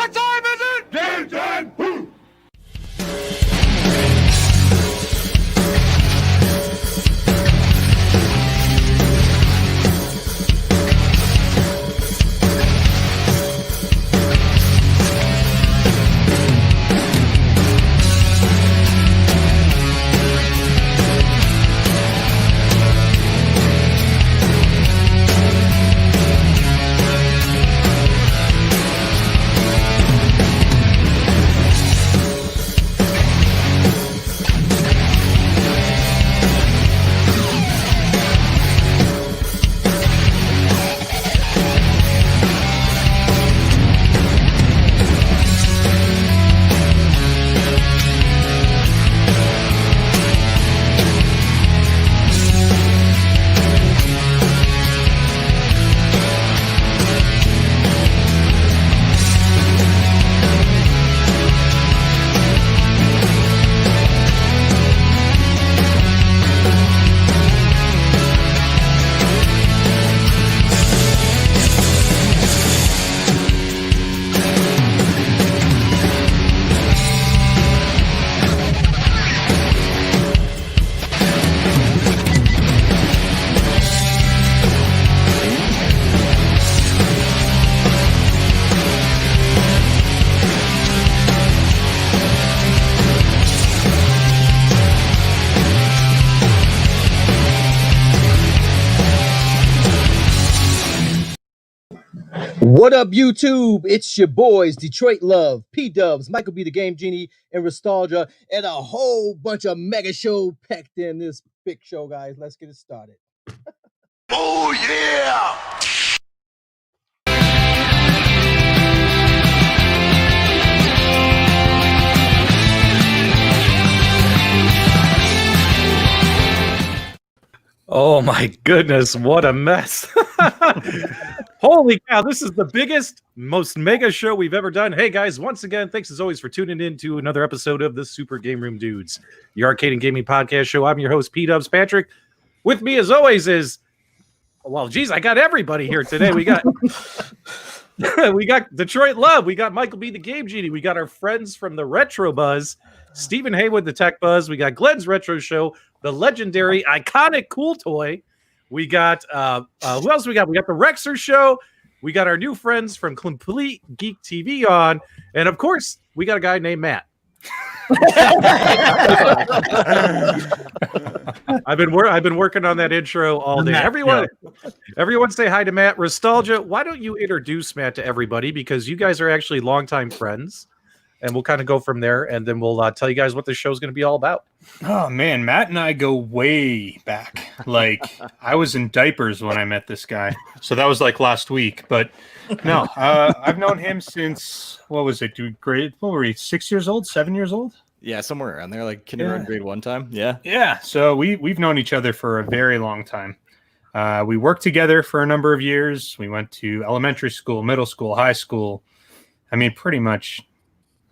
What time is it? Game time! Woo! What up, YouTube? It's your boys, Detroit Love, PDubs, MichaelB The Game Genie, and Restalgia, and a whole bunch of mega show packed in this big show, guys. Let's get it started. Oh, yeah! Oh my goodness, what a mess. Holy cow, this is the biggest, most mega show we've ever done. Hey guys, once again, thanks as always for tuning in to another episode of the Super Game Room Dudes, the arcade and gaming podcast show. I'm your host, PDubs Patrick. With me as always is, well, geez, I got everybody here today. We got we got Detroit Love, we got MichaelB The Game Genie, we got our friends from the Retro Buzz, Stephen Haywood, the Tech Buzz, we got Glen's Retro Show, the legendary, iconic Cooltoy. We got, who else we got? We got the Rexer Show. We got our new friends from Complete Geek TV on. And, of course, we got a guy named Matt. I've been working on that intro all day. Everyone say hi to Matt. Restalgia, why don't you introduce Matt to everybody? Because you guys are actually longtime friends. And we'll kind of go from there, and then we'll tell you guys what the show's going to be all about. Oh, man, Matt and I go way back. Like, I was in diapers when I met this guy. So that was like last week. But no, I've known him since, what was it, grade? What were we, 6 years old, 7 years old? Yeah, somewhere around there, like kindergarten, grade one time. Yeah. Yeah, so we've known each other for a very long time. We worked together for a number of years. We went to elementary school, middle school, high school. I mean, pretty much.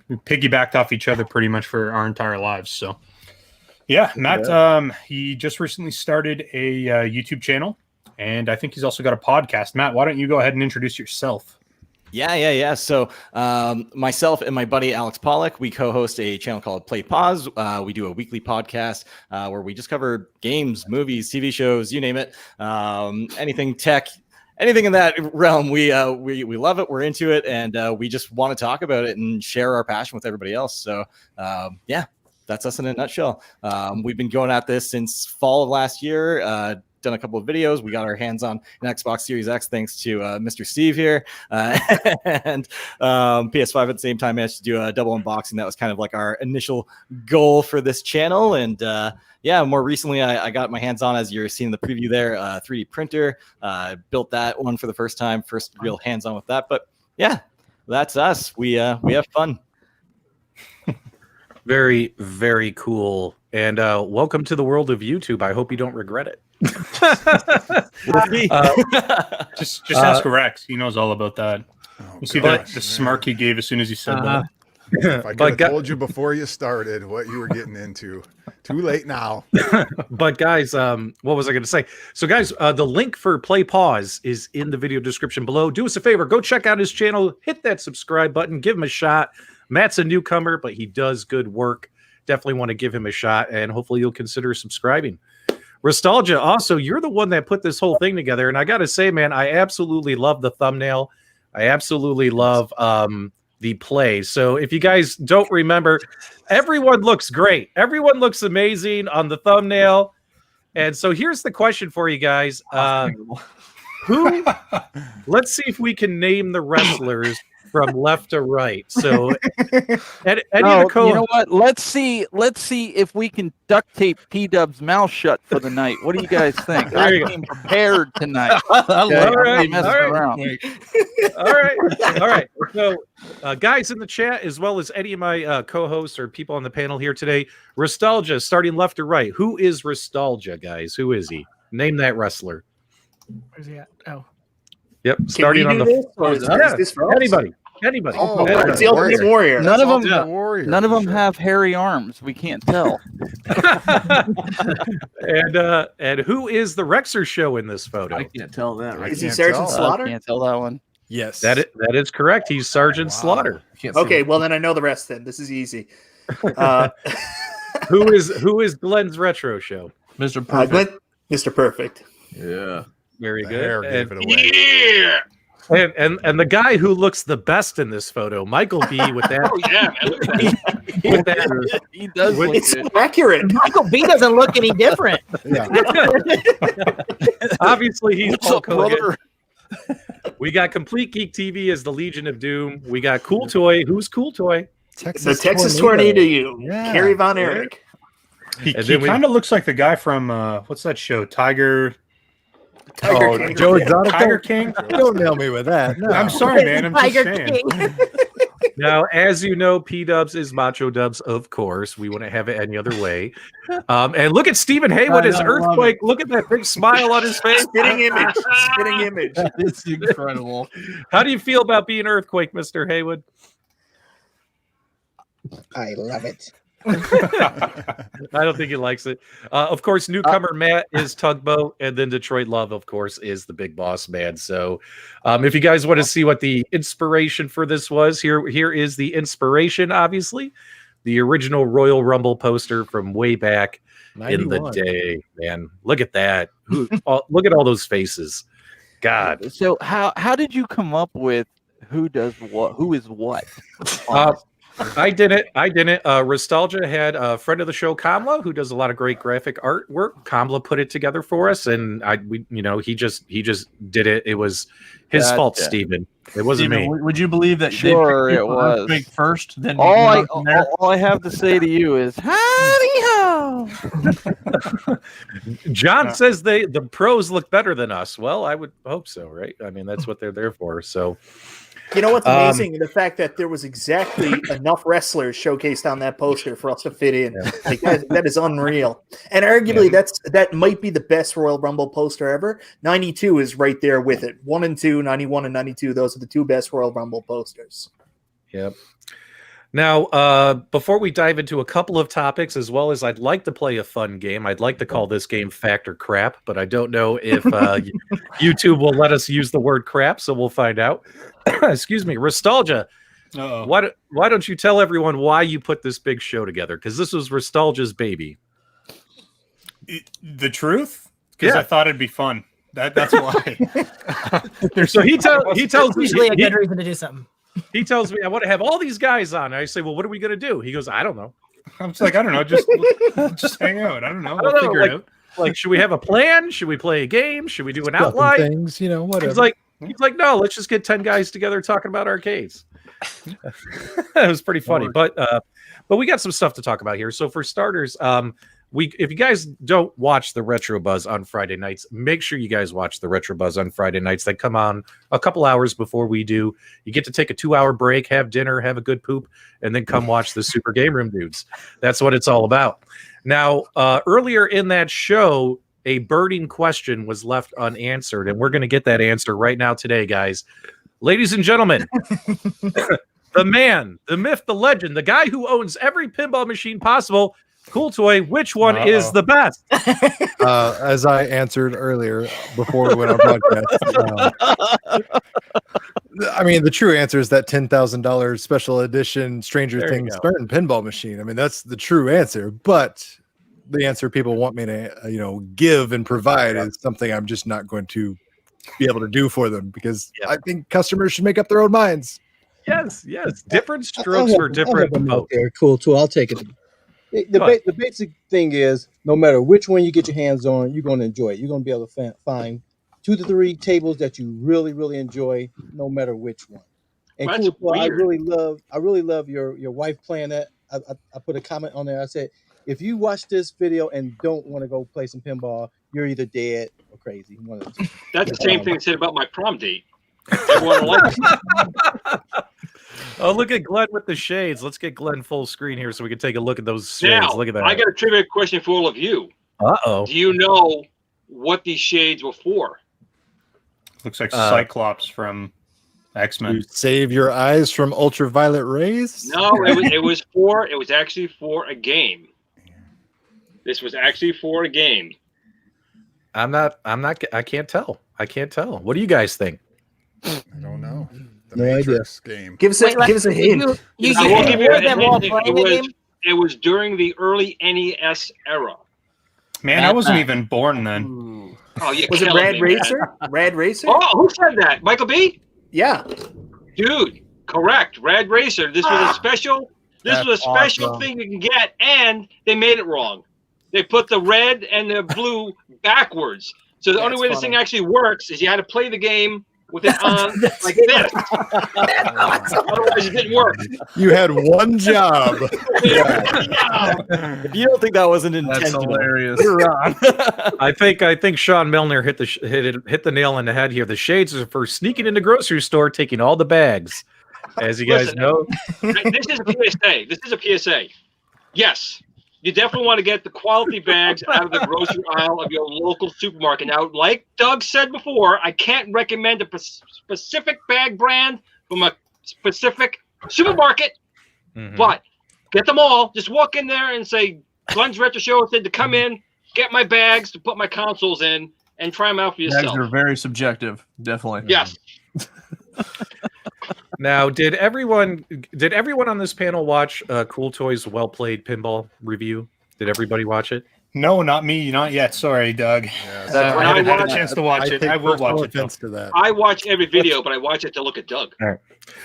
We piggybacked off each other pretty much for our entire lives. So, yeah, Matt, he just recently started a YouTube channel, and I think he's also got a podcast. Matt, why don't you go ahead and introduce yourself? Yeah. So myself and my buddy Alex Pollock, we co-host a channel called Play Pause. We do a weekly podcast where we just cover games, movies, TV shows, you name it, anything tech. Anything in that realm, we love it. We're into it, and we just want to talk about it and share our passion with everybody else. So, yeah, that's us in a nutshell. We've been going at this since fall of last year. Done a couple of videos. We got our hands on an Xbox Series X thanks to Mr. Steve here, and PS5 at the same time. Managed to do a double unboxing. That was kind of like our initial goal for this channel, and yeah, more recently, I got my hands on, as you're seeing in the preview there, 3D printer. Built that one for the first time, first real hands-on with that. But yeah, that's us. We have fun. Very, very cool. And welcome to the world of YouTube. I hope you don't regret it. Just ask Rex. He knows all about that. You see the smirk he gave as soon as he said that. If I But could have gu- told you before you started what you were getting into. Too late now. But guys, what was I going to say? So guys, the link for Play Pause is in the video description below. Do us a favor, go check out his channel, hit that subscribe button, give him a shot. Matt's a newcomer, but he does good work. Definitely want to give him a shot, and hopefully you'll consider subscribing. Restalgia, also, you're the one that put this whole thing together, and I got to say, man, I absolutely love the thumbnail. I absolutely love the play. So if you guys don't remember, everyone looks great. Everyone looks amazing on the thumbnail. And so here's the question for you guys. Who? Let's see if we can name the wrestlers from left to right. So, Eddie Nicole, you know what? Let's see if we can duct tape PDubs' mouth shut for the night. What do you guys think? There I you go. came prepared tonight. All right, messing all right. around. All right. So, guys in the chat, as well as any of my co-hosts or people on the panel here today, Restalgia, starting left to right. Who is Restalgia, guys? Who is he? Name that wrestler. Where's he at? Oh, Yep, Can starting we on do the this, or is this for us? anybody. Oh, Anybody. It's the Ultimate Warrior. None of them. Ultimate Warrior, None of for them sure. have hairy arms. We can't tell. And who is the Rexer show in this photo? I can't tell that. Right. Is he can't Sergeant tell. Slaughter? Can't tell that one. Yes. That is correct. He's Sergeant Wow. Slaughter. Can't see Okay, it. well then I know the rest. Then this is easy. Who is Glen's retro show? Mr. Perfect. Glenn, Mr. Perfect. Yeah. Very The good. hair gave And, it away. and the guy who looks the best in this photo, Michael B, with that. Oh, yeah, man. Look at that. with that He does With- look It's good. so accurate. Michael B doesn't look any different. Yeah. obviously, he's What's Hulk up, Hogan. brother? We got Complete Geek TV as the Legion of Doom. We got Cooltoy. Who's Cooltoy? The Texas Tornado, you. Yeah. Carrie Von Erich. He And then we- kind of looks like the guy from what's that show? Tiger Tiger Joe King. Exotic. Tiger King. Don't nail me with that. No. I'm sorry, man. I'm just Tiger saying. King. Now, as you know, PDubs is Macho Dubs, of course. We wouldn't have it any other way. And look at Stephen Haywood, his I love earthquake. Look at that big smile on his face. Spitting image. Spitting image. It's incredible. How do you feel about being earthquake, Mr. Haywood? I love it. I don't think he likes it. Of course, newcomer Matt is Tugboat, and then Detroit Love, of course, is the big boss man. So, if you guys want to see what the inspiration for this was, here is the inspiration. Obviously, the original Royal Rumble poster from way back in the 91. day. Man, look at that! Look at all those faces. God. So how did you come up with who does what? Who is what? I didn't. Restalgia had a friend of the show, Kamla, who does a lot of great graphic artwork. Kamla put it together for us, and he just did it. It was his fault, Gotcha. Stephen. It wasn't Steven, me. would you believe that Sure, they picked it people was. Earthquake first? Then All I have to say to you is howdy ho. John says the pros look better than us. Well, I would hope so, right? I mean, that's what they're there for. So. You know what's amazing? The fact that there was exactly enough wrestlers showcased on that poster for us to fit in. Like that is unreal. And arguably that might be the best Royal Rumble poster ever. 92 is right there with it. 1 and 2, 91 and 92. Those are the two best Royal Rumble posters. Yep. Now, before we dive into a couple of topics, as well as I'd like to play a fun game, I'd like to call this game Fact or Crap, but I don't know if YouTube will let us use the word crap, so we'll find out. Excuse me, Restalgia. Uh-oh. Why don't you tell everyone why you put this big show together? Because this was Restalgia's baby. The truth? Because I thought it'd be fun. That's why. So he tells me Usually a good reason to do something. he tells me I want to have all these guys on. I say, well, what are we gonna do? He goes, I don't know. I'm just like, I don't know, just hang out. I don't know. I don't We'll know, figure it out. Like, should we have a plan? Should we play a game? Should we do an Stuff and outline? things, whatever. He's like, no, let's just get 10 guys together talking about arcades. It was pretty funny, but we got some stuff to talk about here. So for starters, if you guys don't watch the Retro Buzz on Friday nights, make sure you guys watch the Retro Buzz on Friday nights. They come on a couple hours before we do. You get to take a 2-hour break, have dinner, have a good poop, and then come watch the Super Game Room dudes. That's what it's all about. Now, earlier in that show, a burning question was left unanswered, and we're going to get that answer right now today, guys. Ladies and gentlemen, the man, the myth, the legend, the guy who owns every pinball machine possible. Cooltoy, which one is the best? As I answered earlier before we went on podcast, I mean, the true answer is that $10,000 special edition Stranger Things starting pinball machine. I mean, that's the true answer. But the answer people want me to, give and provide is something I'm just not going to be able to do for them because I think customers should make up their own minds. Yes. Different strokes for different folks. Cool, too. I'll take it. The basic thing is, no matter which one you get your hands on, you're going to enjoy it. You're going to be able to find 2 to 3 tables that you really, really enjoy, no matter which one. And cool, I really love your wife playing that. I put a comment on there. I said, if you watch this video and don't want to go play some pinball, you're either dead or crazy. One of the two. That's the same thing said about my prom date. Everyone likes it. Oh, look at Glen with the shades. Let's get Glen full screen here so we can take a look at those shades. Now, Look at that. I got a trivia question for all of you. Uh-oh. Do you know what these shades were for? Looks like Cyclops from X-Men. To save your eyes from ultraviolet rays? No, it was actually for a game. This was actually for a game. I can't tell. What do you guys think? I don't know. The No Matrix game. Give us a hint. I will give you a hint. It was during the early NES era. Man, I wasn't even born then. Oh, was it Rad Racer? Rad Racer? Oh, who said that? Michael B? Yeah. Dude, correct. Rad Racer. This was a special. This was a special thing you can get, and they made it wrong. They put the red and the blue backwards. So the only way this thing actually works is you had to play the game with it on like this. Otherwise, it didn't work. You had one job. If you don't think that wasn't intentional, That's hilarious. you're wrong. I think Sean Milner hit the nail on the head here. The shades are for sneaking into grocery store, taking all the bags. As you guys know, this is a PSA. This is a PSA. Yes. You definitely want to get the quality bags out of the grocery aisle of your local supermarket. Now, like Doug said before, I can't recommend a specific bag brand from a specific supermarket, but get them all. Just walk in there and say, Glen's Retro Show said to come in, get my bags to put my consoles in, and try them out for yourself. Bags are very subjective, definitely. Yes. now did everyone on this panel watch Cooltoy's Well Played Pinball review? Did everybody watch it? No, not me, not yet. Sorry, Doug. Yes. I haven't had a chance to watch it. I will watch it. To that. I watch every video, but I watch it to look at Doug. All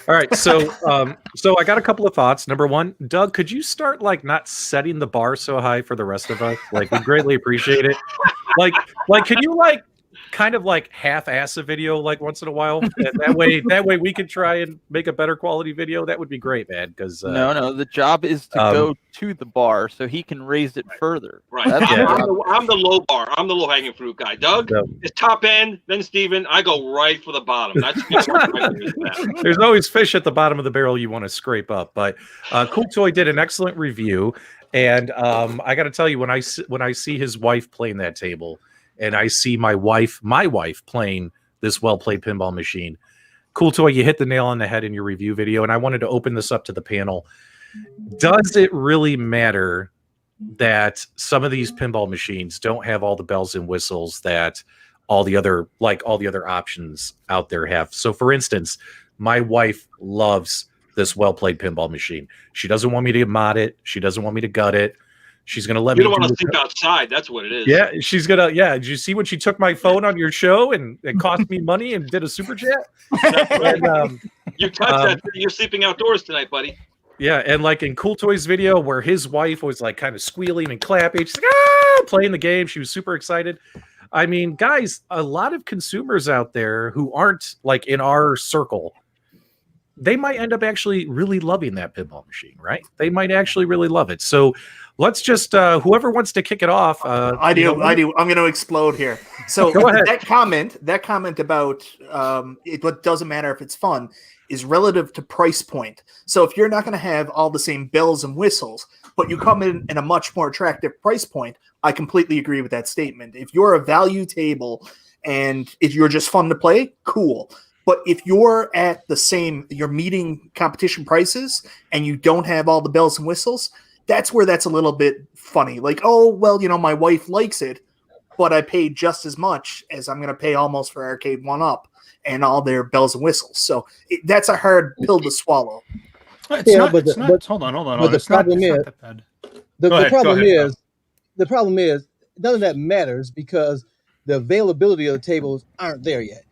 right. So I got a couple of thoughts. Number one, Doug, could you start not setting the bar so high for the rest of us? We greatly appreciate it. Can you kind of half-ass a video once in a while? And that way we can try and make a better quality video. That would be great, man. Because no, the job is to go to the bar so he can raise it further. Right. I'm the low bar. I'm the low-hanging fruit guy. Doug is top end, then Steven. I go right for the bottom. That's there's always fish at the bottom of the barrel you want to scrape up. But Cooltoy did an excellent review, and I got to tell you, when I see his wife playing that table, and I see my wife playing this well-played pinball machine. Cooltoy, you hit the nail on the head in your review video, and I wanted to open this up to the panel. Does it really matter that some of these pinball machines don't have all the bells and whistles that all the other options out there have? So, for instance, my wife loves this well-played pinball machine. She doesn't want me to mod it. She doesn't want me to gut it. She's going to let me. You don't want to sleep outside. That's what it is. Yeah, she's going to. Yeah. Did you see when she took my phone on your show and it cost me money and did a super chat? And, you touched that. You're sleeping outdoors tonight, buddy. Yeah. And in Cooltoy's video where his wife was kind of squealing and clapping, she's playing the game. She was super excited. I mean, guys, a lot of consumers out there who aren't in our circle, they might end up actually really loving that pinball machine, right? They might actually really love it. So let's just whoever wants to kick it off. I do. I'm going to explode here. So Go ahead. that comment about what doesn't matter if it's fun is relative to price point. So if you're not going to have all the same bells and whistles, but you come in a much more attractive price point, I completely agree with that statement. If you're a value table and if you're just fun to play, cool. But if you're at the same, you're meeting competition prices and you don't have all the bells and whistles, that's where that's a little bit funny. Like, oh, well, my wife likes it, but I paid just as much as I'm going to pay almost for Arcade 1-Up and all their bells and whistles. So that's a hard pill to swallow. Hold on. But the problem is none of that matters because the availability of the tables aren't there yet.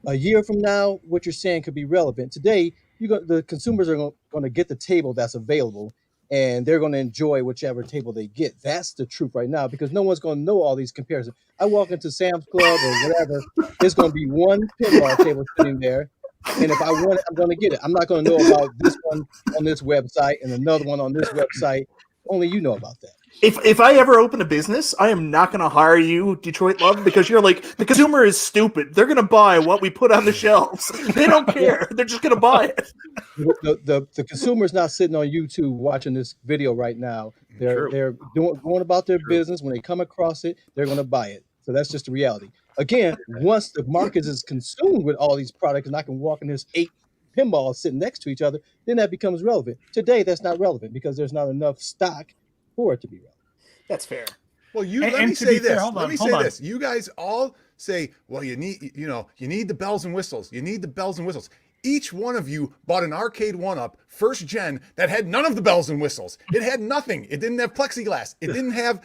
A year from now, what you're saying could be relevant. Today, the consumers are going to get the table that's available, and they're going to enjoy whichever table they get. That's the truth right now because no one's going to know all these comparisons. I walk into Sam's Club or whatever, there's going to be one pinball table sitting there, and if I want it, I'm going to get it. I'm not going to know about this one on this website and another one on this website. Only you know about that. If I ever open a business, I am not going to hire you, Detroit Love, because you're like, the consumer is stupid. They're going to buy what we put on the shelves. They don't care. They're just going to buy it. The consumer's not sitting on YouTube watching this video right now. They're going about their business. When they come across it, they're going to buy it. So that's just the reality. Again, once the market is consumed with all these products and I can walk in this 8 pinballs sitting next to each other, then that becomes relevant. Today, that's not relevant because there's not enough stock for it to be relevant. That's fair. Well, let me say this. You guys all say, well, you need the bells and whistles. You need the bells and whistles. Each one of you bought an Arcade 1-Up first gen that had none of the bells and whistles. It had nothing. It didn't have plexiglass. It didn't have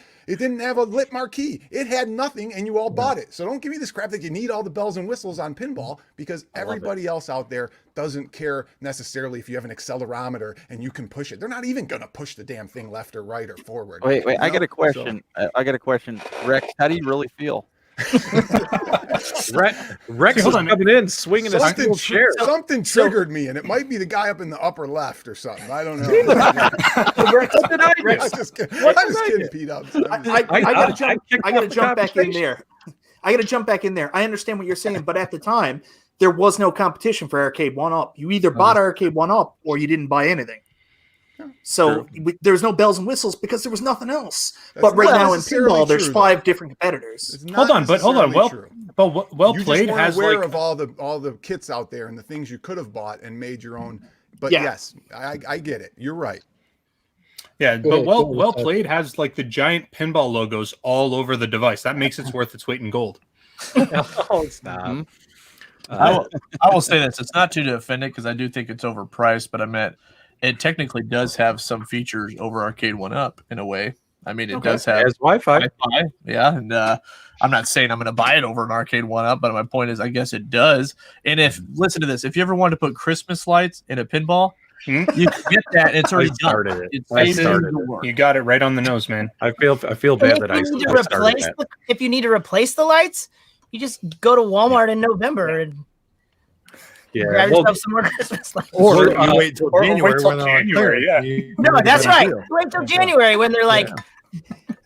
a lit marquee. It had nothing, and you all bought it. So don't give me this crap that you need all the bells and whistles on pinball because everybody else out there doesn't care necessarily if you have an accelerometer and you can push it. They're not even going to push the damn thing left or right or forward. Wait. I got a question. Rex, how do you really feel? Rex is coming in, swinging a steel chair. Something triggered me, and it might be the guy up in the upper left or something. I don't know. Rex, I'm just kidding, PDubs. I gotta jump back in there. I gotta jump back in there. I understand what you're saying, but at the time, there was no competition for Arcade 1-Up. You either bought Arcade 1-Up or you didn't buy anything. So there's no bells and whistles because there was nothing else. But right now in pinball, there's 5 different competitors. Hold on. Well played has aware of all the kits out there and the things you could have bought and made your own. But yes, I get it. You're right. Yeah, but well played has like the giant pinball logos all over the device. That makes it worth its weight in gold. Oh, stop. I will say this: it's not to defend it because I do think it's overpriced, but I meant it technically does have some features over Arcade 1-Up in a way. I mean, it does have Wi-Fi. Yeah, and I'm not saying I'm going to buy it over an Arcade 1-Up, but my point is, I guess it does. And listen to this: if you ever wanted to put Christmas lights in a pinball, you can get that. And it's already done. You got it right on the nose, man. I feel bad that I started that. If you need to replace the lights, you just go to Walmart in November and grab yourself some more Christmas lights. Or you wait till January. No, that's right. Wait till January when they're like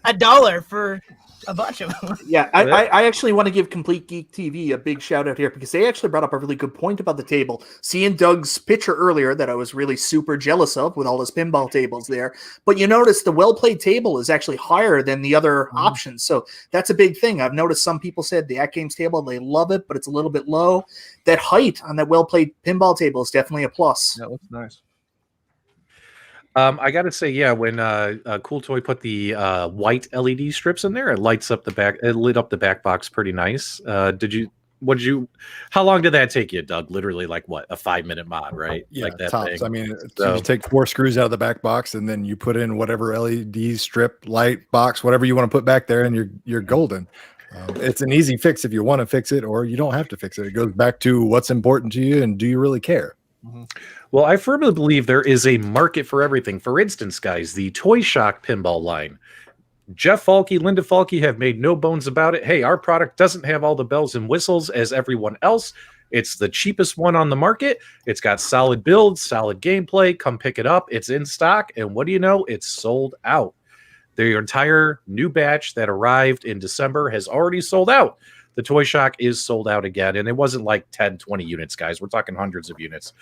$1 for a bunch of them. Yeah, I actually want to give Complete Geek TV a big shout out here because they actually brought up a really good point about the table. Seeing Doug's picture earlier that I was really super jealous of with all his pinball tables there. But you notice the well-played table is actually higher than the other options. So that's a big thing. I've noticed some people said the AtGames table, they love it, but it's a little bit low. That height on that well-played pinball table is definitely a plus. That looks nice. I got to say, when Cooltoy put the white LED strips in there, it lights up the back. It lit up the back box pretty nice. How long did that take you, Doug? Literally, like what, a 5-minute mod, right? Yeah, like that tops. thing. I mean, so you take 4 screws out of the back box, and then you put in whatever LED strip, light box, whatever you want to put back there, and you're golden. It's an easy fix if you want to fix it, or you don't have to fix it. It goes back to what's important to you, and do you really care? Mm-hmm. Well, I firmly believe there is a market for everything. For instance, guys, the Toy Shock pinball line. Jeff Falke, Linda Falke have made no bones about it. Hey, our product doesn't have all the bells and whistles as everyone else. It's the cheapest one on the market. It's got solid builds, solid gameplay. Come pick it up. It's in stock. And what do you know? It's sold out. Their entire new batch that arrived in December has already sold out. The Toy Shock is sold out again, and it wasn't like 10, 20 units, guys. We're talking hundreds of units.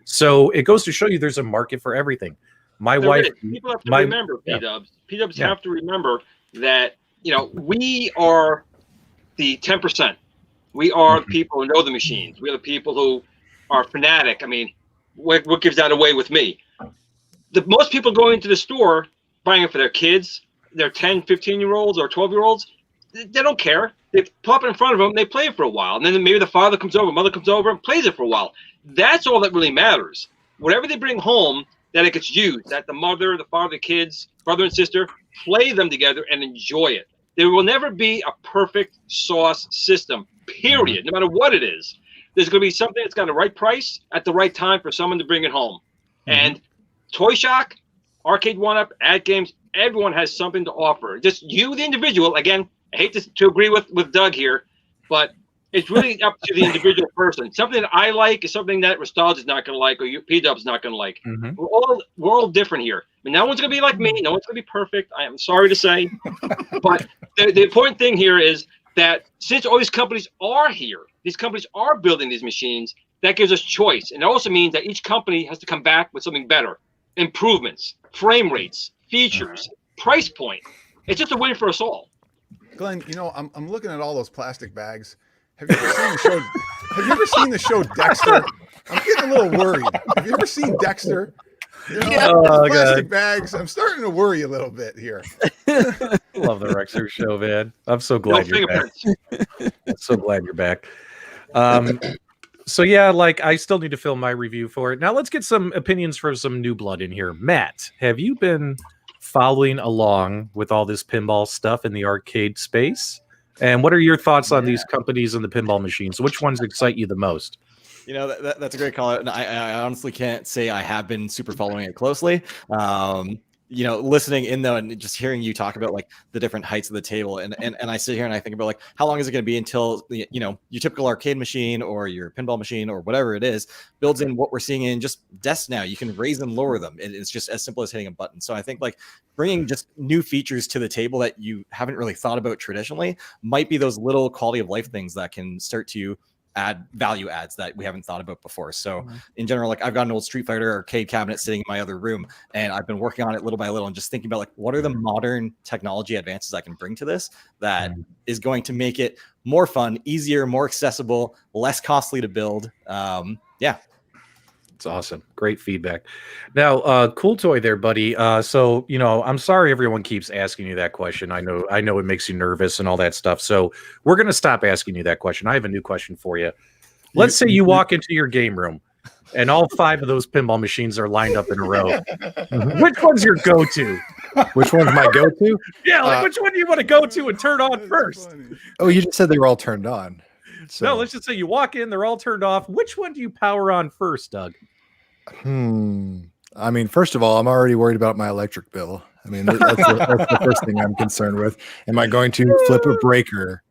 So it goes to show you there's a market for everything. People have to remember, PDubs. PDubs have to remember that, we are the 10%. We are the people who know the machines. We are the people who are fanatic. I mean, what gives that away with me? Most people going into the store buying it for their kids, their 10, 15-year-olds or 12-year-olds, they don't care. They pop it in front of them, they play it for a while, and then maybe the father comes over, mother comes over, and plays it for a while. That's all that really matters. Whatever they bring home, that it gets used, that the mother, the father, the kids, brother and sister, play them together and enjoy it. There will never be a perfect sauce system, period, no matter what it is. There's going to be something that's got the right price at the right time for someone to bring it home. And Toy Shock, Arcade 1-Up, AtGames, everyone has something to offer. Just you, the individual, again, I hate to agree with Doug here, but it's really up to the individual person. Something that I like is something that Restalgia is not going to like, or PDubs is not going to like. We're all different here. I mean, no one's going to be like me. No one's going to be perfect. I am sorry to say. But the important thing here is that since all these companies are here, these companies are building these machines, that gives us choice. And it also means that each company has to come back with something better. Improvements, frame rates, features, price point. It's just a win for us all. Glenn, you know, I'm looking at all those plastic bags. Have you ever seen the show? Have you ever seen the show Dexter? I'm getting a little worried. Have you ever seen Dexter? You know, plastic bags. I'm starting to worry a little bit here. Love the Rexer show, man. I'm so glad you're back. I'm so glad you're back. So yeah, like I still need to film my review for it. Now let's get some opinions for some new blood in here. Matt, have you been following along with all this pinball stuff in the arcade space? And what are your thoughts on these companies and the pinball machines? Which ones excite you the most? You know, that's a great call. And I honestly can't say I have been super following it closely. You know, listening in though, and just hearing you talk about like the different heights of the table, and I sit here and I think about like how long is it going to be until you know your typical arcade machine or your pinball machine or whatever it is builds in what we're seeing in just desks now. You can raise and lower them. It's just as simple as hitting a button. So I think like bringing just new features to the table that you haven't really thought about traditionally might be those little quality of life things that can start to add value adds that we haven't thought about before. So in general, like I've got an old Street Fighter arcade cabinet sitting in my other room, and I've been working on it little by little and just thinking about like what are the modern technology advances I can bring to this that is going to make it more fun, easier, more accessible, less costly to build. Yeah. It's awesome. Great feedback. Now, Cooltoy there, buddy. So, you know, I'm sorry everyone keeps asking you that question. I know it makes you nervous and all that stuff. So we're going to stop asking you that question. I have a new question for you. Let's say you walk into your game room and all 5 of those pinball machines are lined up in a row. Which one's your go-to? Which one's my go-to? Yeah, like which one do you want to go to and turn on first? Oh, you just said they were all turned on. So. No, let's just say you walk in, they're all turned off. Which one do you power on first, Doug? I mean, first of all, I'm already worried about my electric bill. I mean, that's the first thing I'm concerned with. Am I going to flip a breaker?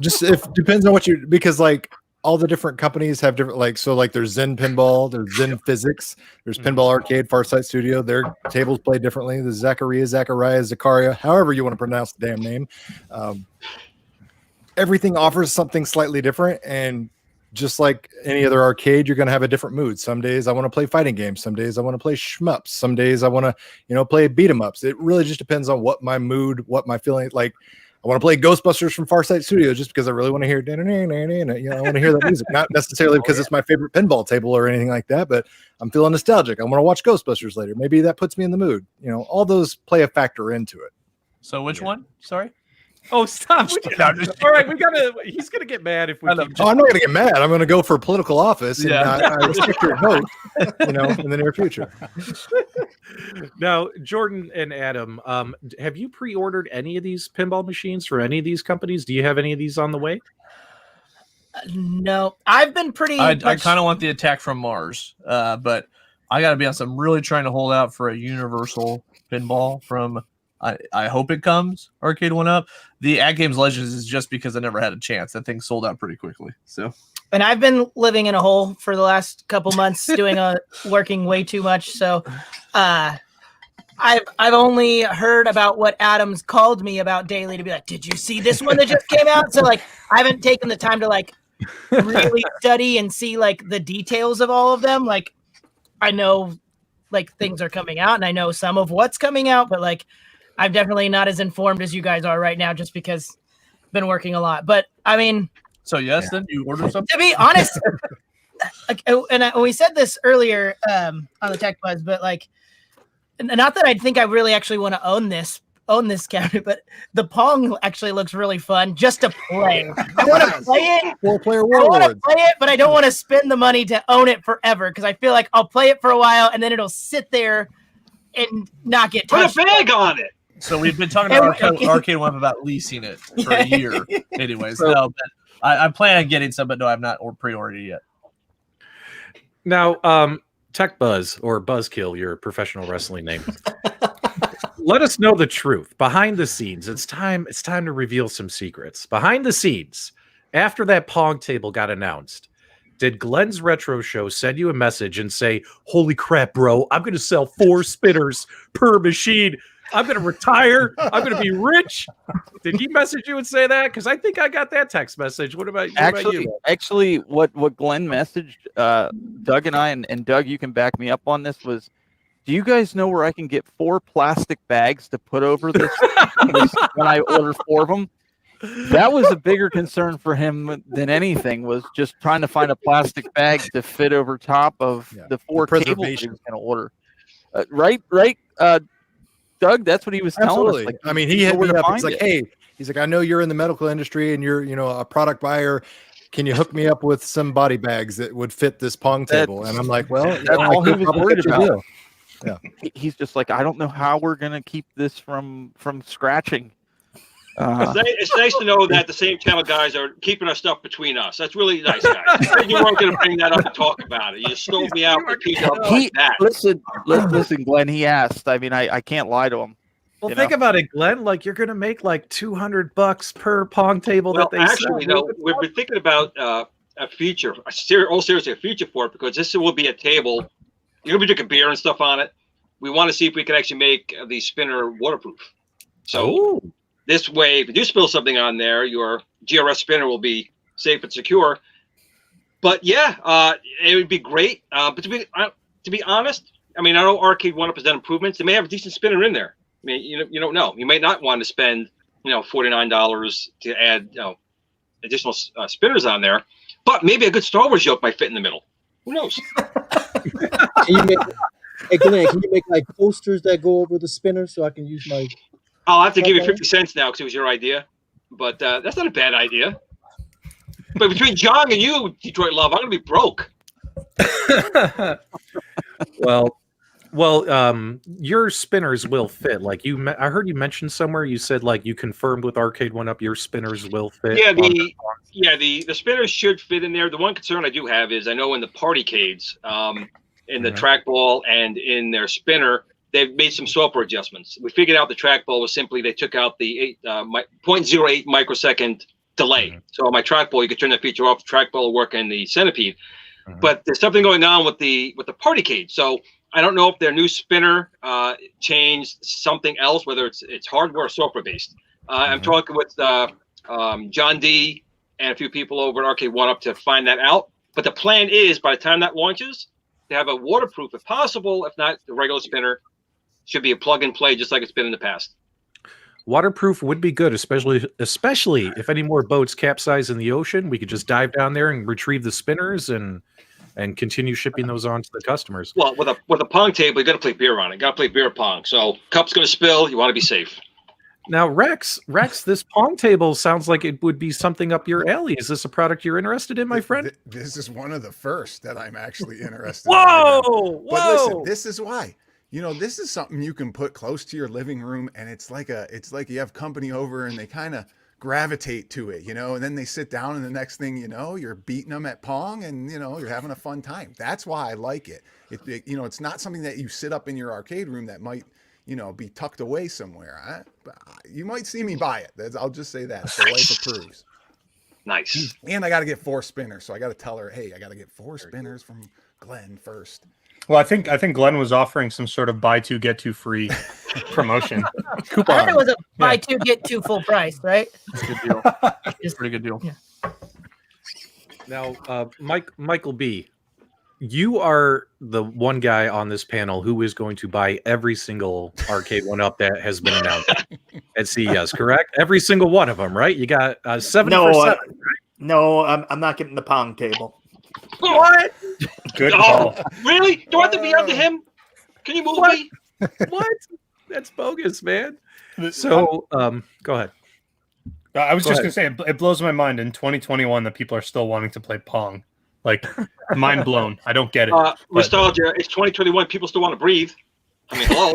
Just if depends on what you, because like all the different companies have different, like, so like there's Zen Pinball, there's Zen Physics, there's Pinball Arcade, Farsight Studio. Their tables play differently. There's Zakaria, however you want to pronounce the damn name. Everything offers something slightly different, and just like any other arcade, you're going to have a different mood. Some days I want to play fighting games. Some days I want to play shmups. Some days I want to, you know, play beat 'em ups. It really just depends on what my mood, what my feeling. Like I want to play Ghostbusters from Farsight Studio just because I really want to hear, you know, I want to hear that music. Not necessarily because it's my favorite pinball table or anything like that, but I'm feeling nostalgic. I want to watch Ghostbusters later. Maybe that puts me in the mood. You know, all those play a factor into it. So which one? Sorry. Oh, stop. All right, he's going to get mad if we keep I'm not going to get mad. I'm going to go for political office. And I respect your vote, you know, in the near future. Now, Jordan and Adam, have you pre-ordered any of these pinball machines for any of these companies? Do you have any of these on the way? No, I've been pretty. I kind of want the Attack from Mars, but I got to be honest. I'm really trying to hold out for a universal pinball from. I hope it comes Arcade 1-Up. The AtGames Legends is just because I never had a chance. That thing sold out pretty quickly. So, and I've been living in a hole for the last couple months, working way too much. So, I've only heard about what Adam's called me about daily to be like, did you see this one that just came out? So like, I haven't taken the time to like really study and see like the details of all of them. Like, I know like things are coming out and I know some of what's coming out, but like. I'm definitely not as informed as you guys are right now just because I've been working a lot. But I mean, so yes, then you ordered something. To be honest, we said this earlier on the Tech Buzz, but like, not that I think I really actually want to own this cabinet, but the Pong actually looks really fun just to play. I want to play it. 4-player I want to warlords. play it, but I don't want to spend the money to own it forever because I feel like I'll play it for a while and then it'll sit there and not get touched. Put a bag on it. So we've been talking about Arcade One about leasing it for a year. Anyways, no, but I plan on getting some, but no, I've not pre-ordered yet. Now, Tech Buzz or Buzzkill, your professional wrestling name. Let us know the truth behind the scenes. It's time to reveal some secrets behind the scenes. After that Pong table got announced, did Glen's Retro Show send you a message and say, "Holy crap, bro! I'm going to sell 4 spinners per machine. I'm going to retire. I'm going to be rich"? Did he message you and say that? Because I think I got that text message. What about you? Actually, what Glen messaged Doug and I, and Doug, you can back me up on this, was, do you guys know where I can get 4 plastic bags to put over this when I order 4 of them? That was a bigger concern for him than anything, was just trying to find a plastic bag to fit over top of the 4 tables he was going to order. Right, Doug? That's what he was telling us. Like, I mean, he hit me up. He's like, "Hey," he's like, "I know you're in the medical industry and you're, a product buyer. Can you hook me up with some body bags that would fit this Pong table?" And I'm like, "Well, that's all he was worried about." Yeah, he's just like, "I don't know how we're gonna keep this from scratching." It's nice to know that the same channel guys are keeping our stuff between us. That's really nice, guys. You weren't going to bring that up and talk about it. You just stole me out with PDubs like that. Listen, Glenn. He asked. I mean, I can't lie to him. Well, think about it, Glenn. Like, you're going to make like $200 per Pong table that they actually, sell. We've been thinking about a future, seriously a future for it, because this will be a table. You're going to be drinking beer and stuff on it. We want to see if we can actually make the spinner waterproof. So this way, if you do spill something on there, your GRS spinner will be safe and secure. But yeah, it would be great. But to be honest, I mean, I know Arcade One Up has done improvements. They may have a decent spinner in there. I mean, you don't know. You may not want to spend, $49 to add, additional spinners on there. But maybe a good Star Wars joke might fit in the middle. Who knows? Hey, Glenn, can you make like posters that go over the spinner so I can use my... I'll have to give you 50 cents now because it was your idea. But that's not a bad idea. But between John and you, Detroit Love, I'm going to be broke. Well, your spinners will fit. Like I heard you mention somewhere. You said like you confirmed with Arcade One Up, your spinners will fit. Yeah, the spinners should fit in there. The one concern I do have is I know in the Partycades, in the trackball and in their spinner, they've made some software adjustments. We figured out the trackball was simply they took out the 0.08 microsecond delay. So on my trackball, you could turn that feature off. The trackball will work in the Centipede. But there's something going on with the Partycade. So I don't know if their new spinner changed something else, whether it's hardware or software based. I'm talking with John D and a few people over at Arcade One Up to find that out. But the plan is by the time that launches, to have a waterproof, if possible. If not, the regular spinner should be a plug and play, just like it's been in the past. Waterproof would be good, especially if any more boats capsize in the ocean. We could just dive down there and retrieve the spinners and continue shipping those on to the customers. Well, with a Pong table, you got to play beer on it. Got to play beer pong. So cup's going to spill. You want to be safe. Now, Rex, this Pong table sounds like it would be something up your alley. Is this a product you're interested in, my friend? This is one of the first that I'm actually interested in. Whoa! But listen, this is why. This is something you can put close to your living room, and it's like you have company over and they kind of gravitate to it, and then they sit down and the next thing you know, you're beating them at Pong and, you're having a fun time. That's why I like it. It's not something that you sit up in your arcade room that might, be tucked away somewhere. You might see me buy it. I'll just say that. If the wife approves. Nice. And I got to get 4 spinners. So I got to tell her, hey, I got to get 4 spinners from Glen first. Well, I think Glenn was offering some sort of buy 2 get 2 free promotion coupon. I heard it was a buy 2 get 2 full price, right? It's a good deal. It's a pretty good deal. Yeah. Now, Michael B, you are the one guy on this panel who is going to buy every single Arcade One Up that has been announced at CES, correct? Every single one of them, right? You got 7 for 7. No, I'm not getting the Pong table. What? Good Oh, call. really? Do I have to be under him? Can you move What? me? What? That's bogus, man. So, go ahead. I was Go just ahead. going to say, it blows my mind in 2021 that people are still wanting to play Pong. Like, mind blown. I don't get it. but- Nostalgia. It's 2021. People still want to breathe. I mean, hello.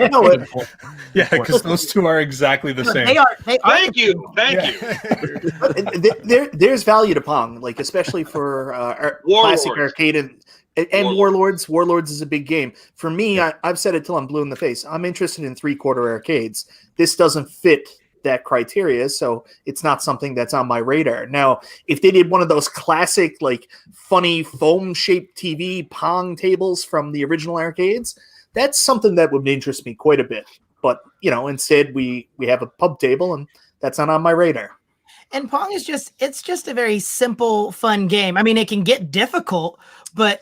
No, Yeah, because those two are exactly the same. They are. Thank you. Thank you. there's value to Pong, like especially for classic Warlords. arcade and Warlords. Warlords is a big game for me. I've said it till I'm blue in the face. I'm interested in 3/4 arcades. This doesn't fit that criteria, so it's not something that's on my radar. Now, if they did one of those classic, like funny foam-shaped TV Pong tables from the original arcades, that's something that would interest me quite a bit. But instead we have a pub table, and that's not on my radar. And Pong is it's just a very simple, fun game. I mean, it can get difficult, but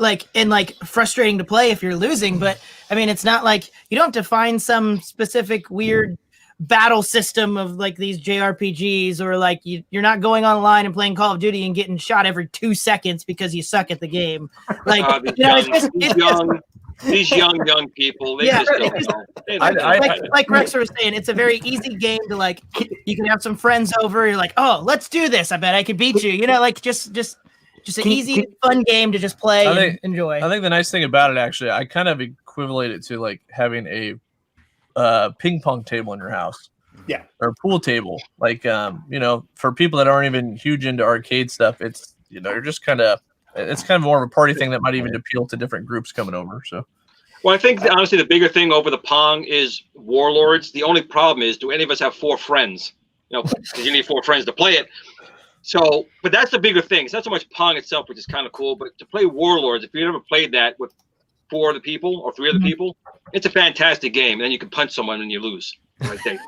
frustrating to play if you're losing. But I mean, it's not like you don't have to find some specific weird battle system of like these JRPGs, or like you're not going online and playing Call of Duty and getting shot every 2 seconds because you suck at the game. Like These young people, they just don't know. They don't know. Like Rexer was saying, it's a very easy game to like. You can have some friends over. You're like, oh, let's do this. I bet I could beat you. Like just an easy, fun game to just play and enjoy. I think the nice thing about it, actually, I kind of equivalent it to like having a ping pong table in your house. Yeah. Or a pool table. Like, for people that aren't even huge into arcade stuff, it's, you're just it's kind of more of a party thing that might even appeal to different groups coming over. So, well, I think honestly the bigger thing over the Pong is Warlords. The only problem is, do any of us have 4 friends? Because you need 4 friends to play it. So, but that's the bigger thing. It's not so much Pong itself, which is kind of cool, but to play Warlords, if you ever played that with 4 other people or 3 other people, it's a fantastic game. And then you can punch someone and you lose right there.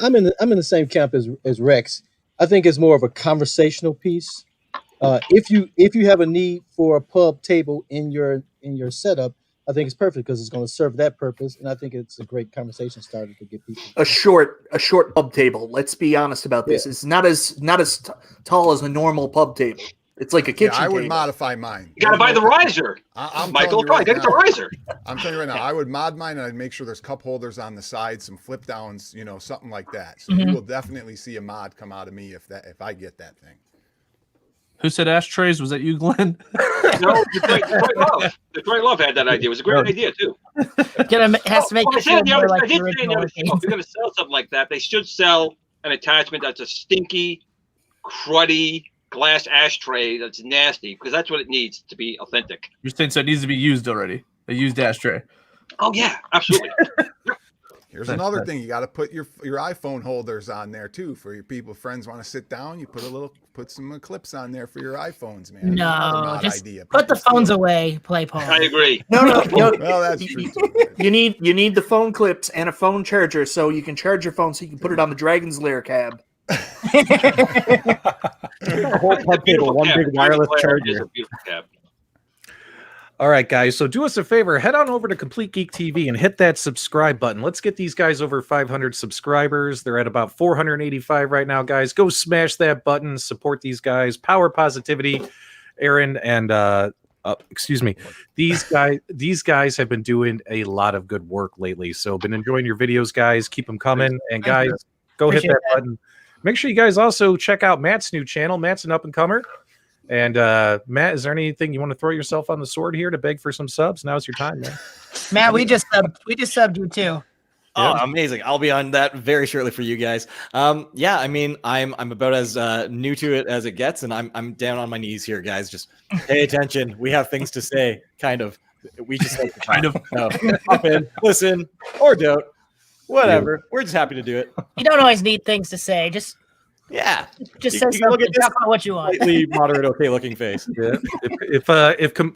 I'm in the same camp as Rex. I think it's more of a conversational piece. If you have a need for a pub table in your setup, I think it's perfect because it's going to serve that purpose, and I think it's a great conversation starter to get people. A short pub table. Let's be honest about this. It's not as tall as a normal pub table. It's like a kitchen. I would table. modify mine. You got to buy the riser. Michael, got to get the riser. I'm telling you right now, I would mod mine, and I'd make sure there's cup holders on the side, some flip downs, something like that. So you will definitely see a mod come out of me if I get that thing. who said ashtrays? Was that you, Glenn? No, Detroit Love had that idea. It was a great idea too. Has to make it feel more like the original if you're going to sell something like that, they should sell an attachment that's a stinky, cruddy glass ashtray that's nasty, because that's what it needs to be authentic. You're saying so it needs to be used already? A used ashtray. Oh yeah, absolutely. Here's another thing: you got to put your iPhone holders on there too for your people, friends want to sit down. You put some clips on there for your iPhones, man. No, just put the phones away. Play Paul. I agree. No. Well, that's true. You need the phone clips and a phone charger so you can charge your phone so you can put it on the Dragon's Lair cab. A whole pub table, one big wireless charger. All right, guys. So do us a favor. Head on over to Complete Geek TV and hit that subscribe button. Let's get these guys over 500 subscribers. They're at about 485 right now, guys. Go smash that button. Support these guys. Power positivity. Aaron and excuse me. These guys have been doing a lot of good work lately. So been enjoying your videos, guys. Keep them coming. And guys, go hit that button. Make sure you guys also check out Matt's new channel. Matt's an up-and-comer. And Matt, is there anything you want to throw yourself on the sword here to beg for some subs? Now's your time, man. Matt, we just subbed you too. Oh, amazing. I'll be on that very shortly for you guys. Yeah, I mean, I'm about as new to it as it gets, and I'm down on my knees here, guys. Just pay attention. We have things to say, kind of. We just like to kind of hop in, listen, or don't. Whatever. Yeah. We're just happy to do it. You don't always need things to say. Just say something. Look at talk about what you want. Slightly moderate, okay-looking face. Yeah. If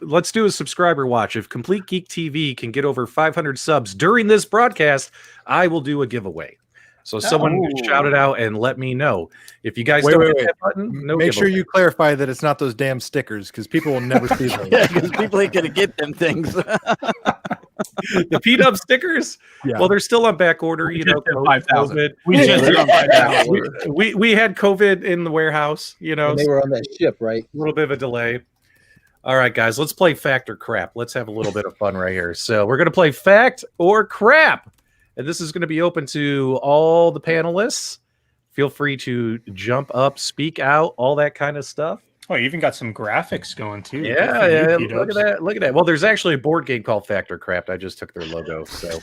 let's do a subscriber watch. If Complete Geek TV can get over 500 subs during this broadcast, I will do a giveaway. So someone shout it out and let me know. If you guys don't hit that button, make sure you clarify that it's not those damn stickers, because people will never see them. Yeah, because people ain't gonna get them things. The PDubs stickers. Yeah. Well, they're still on back order. You know, 5,000. COVID. We just did on 5,000. We had COVID in the warehouse. You know, And they were on that ship, right? a little bit of a delay. All right, guys, let's play fact or crap. Let's have a little bit of fun right here. So we're going to play fact or crap. And this is going to be open to all the panelists. Feel free to jump up, speak out, all that kind of stuff. Oh, you even got some graphics going too. Yeah. Look at that. Look at that. Well, there's actually a board game called Fact or Crap. I just took their logo. So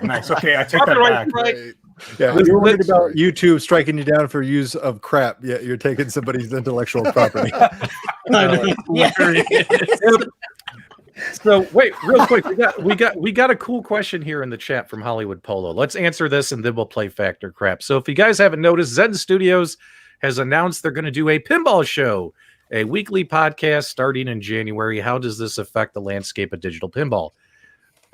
nice. Okay, I take that back. Right. Yeah, you're worried about YouTube striking you down for use of crap. Yeah, you're taking somebody's intellectual property. So wait, real quick, we got a cool question here in the chat from Hollywood Polo. Let's answer this and then we'll play Fact or Crap. So if you guys haven't noticed, Zen Studios has announced they're going to do a pinball show, a weekly podcast starting in January. How does this affect the landscape of digital pinball?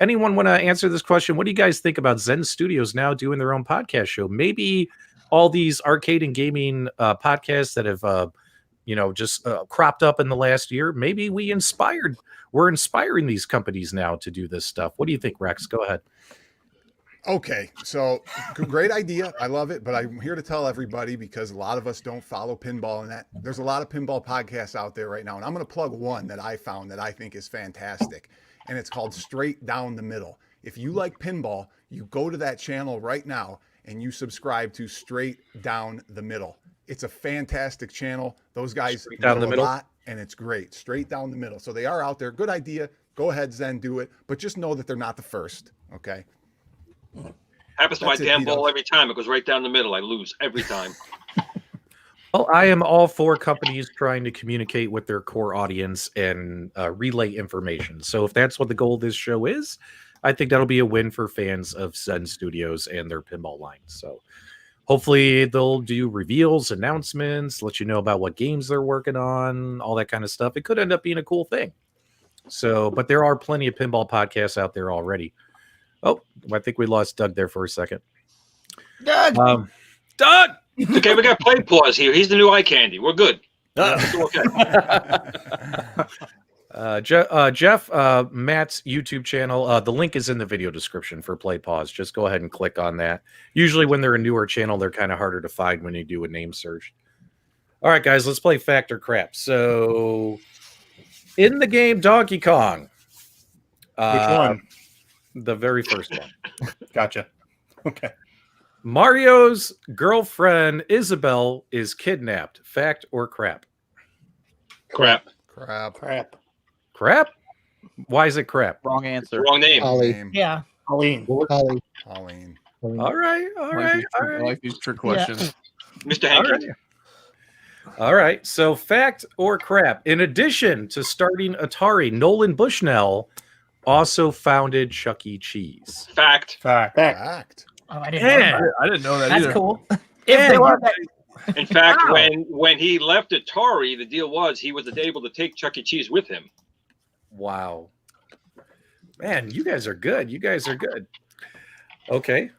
Anyone want to answer this question? What do you guys think about Zen Studios now doing their own podcast show? Maybe all these arcade and gaming podcasts that have just cropped up in the last year. Maybe we're inspiring these companies now to do this stuff. What do you think, Rex? Go ahead. Okay, so great idea. I love it, but I'm here to tell everybody because a lot of us don't follow pinball, and that there's a lot of pinball podcasts out there right now. And I'm going to plug one that I found that I think is fantastic, and it's called Straight Down the Middle. If you like pinball, you go to that channel right now and you subscribe to Straight Down the Middle. It's a fantastic channel. Those guys know a lot, and it's great. Straight down the middle. So they are out there. Good idea. Go ahead, Zen, do it. But just know that they're not the first. Okay. Happens to my damn ball every time. It goes right down the middle. I lose every time. Well, I am all for companies trying to communicate with their core audience and relay information. So if that's what the goal of this show is, I think that'll be a win for fans of Zen Studios and their pinball line. So hopefully they'll do reveals, announcements, let you know about what games they're working on, all that kind of stuff. It could end up being a cool thing. So, but there are plenty of pinball podcasts out there already. Oh, I think we lost Doug there for a second. Doug! Doug! Okay, we got play pause here. He's the new eye candy. We're good. Okay. Jeff, Matt's YouTube channel, the link is in the video description for Play Pause. Just go ahead and click on that. Usually when they're a newer channel, they're kind of harder to find when you do a name search. All right, guys, let's play Fact or Crap. So, in the game Donkey Kong. Which one? The very first one. Gotcha. Okay. Mario's girlfriend, Isabel, is kidnapped. Fact or crap? Crap. Crap. Crap? Why is it crap? Wrong answer. Wrong name. Holly. Yeah. Colleen. Holly. Pauline. All right. I like these trick questions. Mr. Hankins. All right. So, fact or crap? In addition to starting Atari, Nolan Bushnell also founded Chuck E. Cheese. Fact. Fact. Oh, I didn't know that. I didn't know that That's either. cool. If they want that, In fact, Wow. when he left Atari, the deal was he was able to take Chuck E. Cheese with him. Wow. Man, you guys are good. Okay.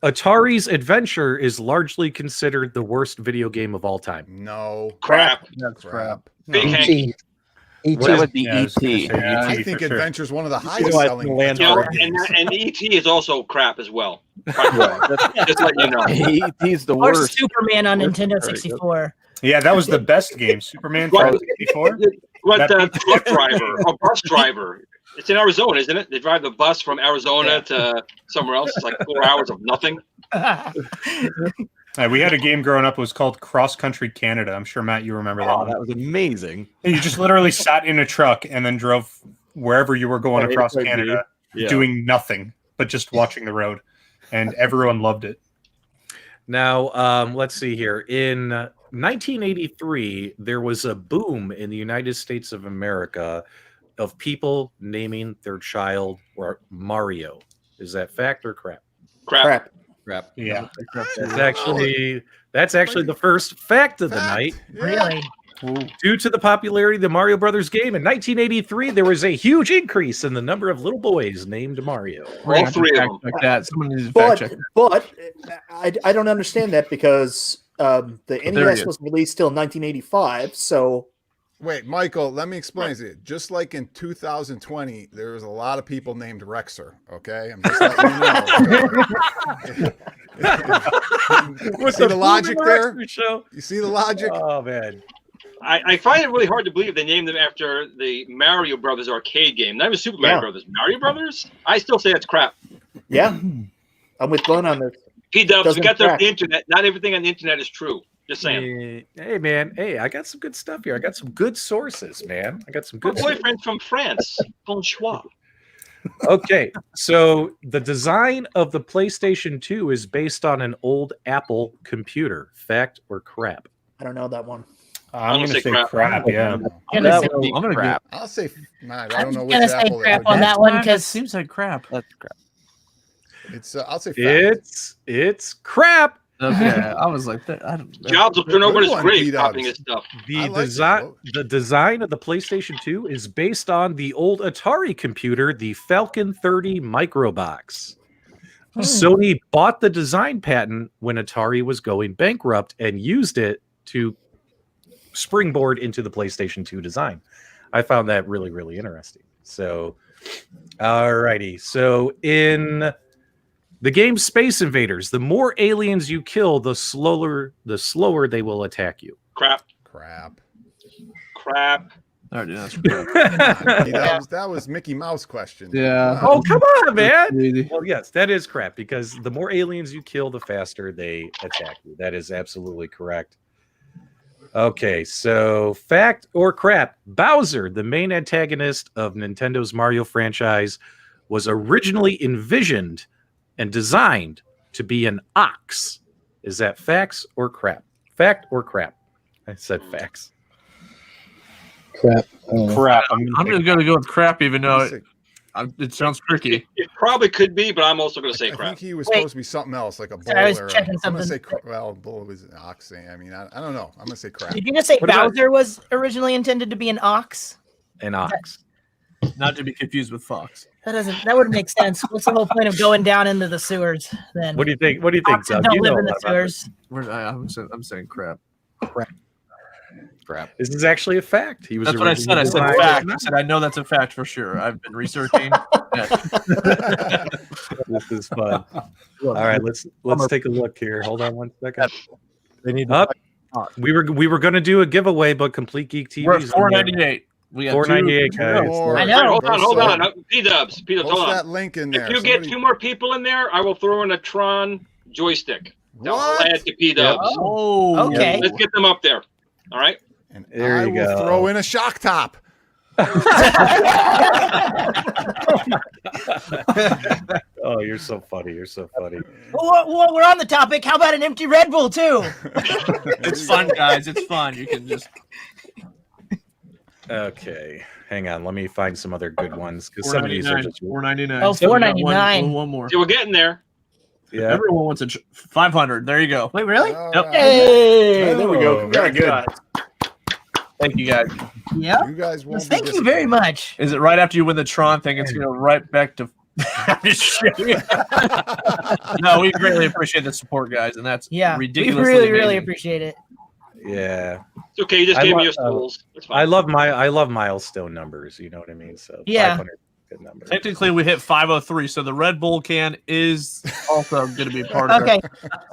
Atari's Adventure is largely considered the worst video game of all time. No. Crap. That's crap. Big E.T. Hanky. E.T. That would be Yeah, I was gonna E.T. say I E.T. think for sure. Adventure's one of the highest know, selling it's the You know, Atari games. and E.T. is also crap as well. Just let you know. E.T.'s the or worst. Superman on Nintendo Very good. 64. Yeah, that was the best game. Superman Right. 64. What That- truck driver or bus driver? It's in Arizona, isn't it? They drive the bus from Arizona to somewhere else. It's like 4 hours of nothing. We had a game growing up. It was called Cross Country Canada. I'm sure, Matt, you remember that Oh, one. that was amazing. You just literally sat in a truck and then drove wherever you were going Yeah, across AARD. Canada, Yeah. doing nothing but just watching the road. And everyone loved it. Now, let's see here. In 1983, there was a boom in the United States of America of people naming their child Mario. Is that fact or crap? Crap. Crap. Yeah. That's actually the first fact of the night. Yeah. Really? Due to the popularity of the Mario Brothers game in 1983, there was a huge increase in the number of little boys named Mario. All three of them. Like that. Someone needs to fact check. But I don't understand that because the there NES it was released till 1985, so Wait, Michael, let me explain to you. Just like in 2020, there was a lot of people named Rexer. Okay, I'm just letting you know. You see the logic there? You see the logic? Oh man. I find it really hard to believe they named them after the Mario Brothers arcade game. Not even Super Mario Brothers. Mario Brothers? I still say that's crap. Yeah, I'm with Glen on this. PDubs, you got the internet. Not everything on the internet is true. Just saying. Hey man, hey, I got some good stuff here. I got some good sources, man. I got some good. My boyfriend's from France. Bonsoir. Okay, so the design of the PlayStation 2 is based on an old Apple computer. Fact or crap? I don't know that one. I'm going to say crap. Yeah. I'm gonna crap. I'll say, I don't know I'm which gonna say Apple. crap on that one because seems like crap. That's crap. It's I'll say fact. It's crap. Okay, I was like that. I don't know. Jobs will turn over his Good one, grave P-Dubs. copying his stuff. The design of the PlayStation 2 is based on the old Atari computer, the Falcon 30 Microbox. Sony bought the design patent when Atari was going bankrupt and used it to springboard into the PlayStation 2 design. I found that really, really interesting. So, alrighty. So in the game Space Invaders, the more aliens you kill, the slower they will attack you. Crap. Oh, dude, that's That was Mickey Mouse question. Yeah. Oh, come on, man. Well, yes, that is crap because the more aliens you kill, the faster they attack you. That is absolutely correct. Okay, so fact or crap, Bowser, the main antagonist of Nintendo's Mario franchise, was originally envisioned and designed to be an ox. Is that facts or crap? Fact or crap? I said facts. Crap. crap. I'm going to go with crap, even though it sounds tricky. It probably could be, but I'm also going to say I crap. think he was supposed to be something else, like a bull. I was or checking I'm going to something. say, well, bull was an ox. I mean, I don't know. I'm going to say crap. Did you just say What about- Bowser was originally intended to be an ox? An ox. Not to be confused with Fox. That wouldn't make sense. What's the whole point of going down into the sewers then? What do you think? What do you think, Oxen Doug? don't You live know in a the lot about this. sewers. I'm saying crap. Crap. This is actually a fact. He was. That's what I said. I said originally fact. designed- I said I know that's a fact for sure. I've been researching. This is fun. All right, let's take a look here. Hold on one second. They need Up. We were going to do a giveaway, but Complete Geek TV. We're at 498. We got 498, two- guys. I know. Hold on. P-Dubs, Post hold that on. link in there. If you get 2 more people in there, I will throw in a Tron joystick. I'll What? add to P-Dubs. Oh, Okay. Let's get them up there. All right. And There I you will go. throw in a shock top. Oh, you're so funny. You're so funny. Well, we're on the topic. How about an empty Red Bull too? It's fun, guys. It's fun. You can just Okay. Hang on. Let me find some other good ones because some of these are just. 499. Oh, So we got $4.99. One more. See, we're getting there. Yeah. Everyone wants a 500. There you go. Wait, really? All Yep. right. Hey, there we go. Oh, very good. Thank you, guys. Yeah. You guys won't be Thank you very disappointed. much. Is it right after you win the Tron thing? It's going to right back to. I'm just kidding. No, we greatly appreciate the support, guys, and that's Yeah. ridiculously We really amazing. appreciate it. Yeah. It's okay. You just I gave lo- me your souls. It's fine. I love milestone numbers. You know what I mean? So Yeah. 500 is a good number. Technically, we hit 503, so the Red Bull can is also going to be part of it. Okay.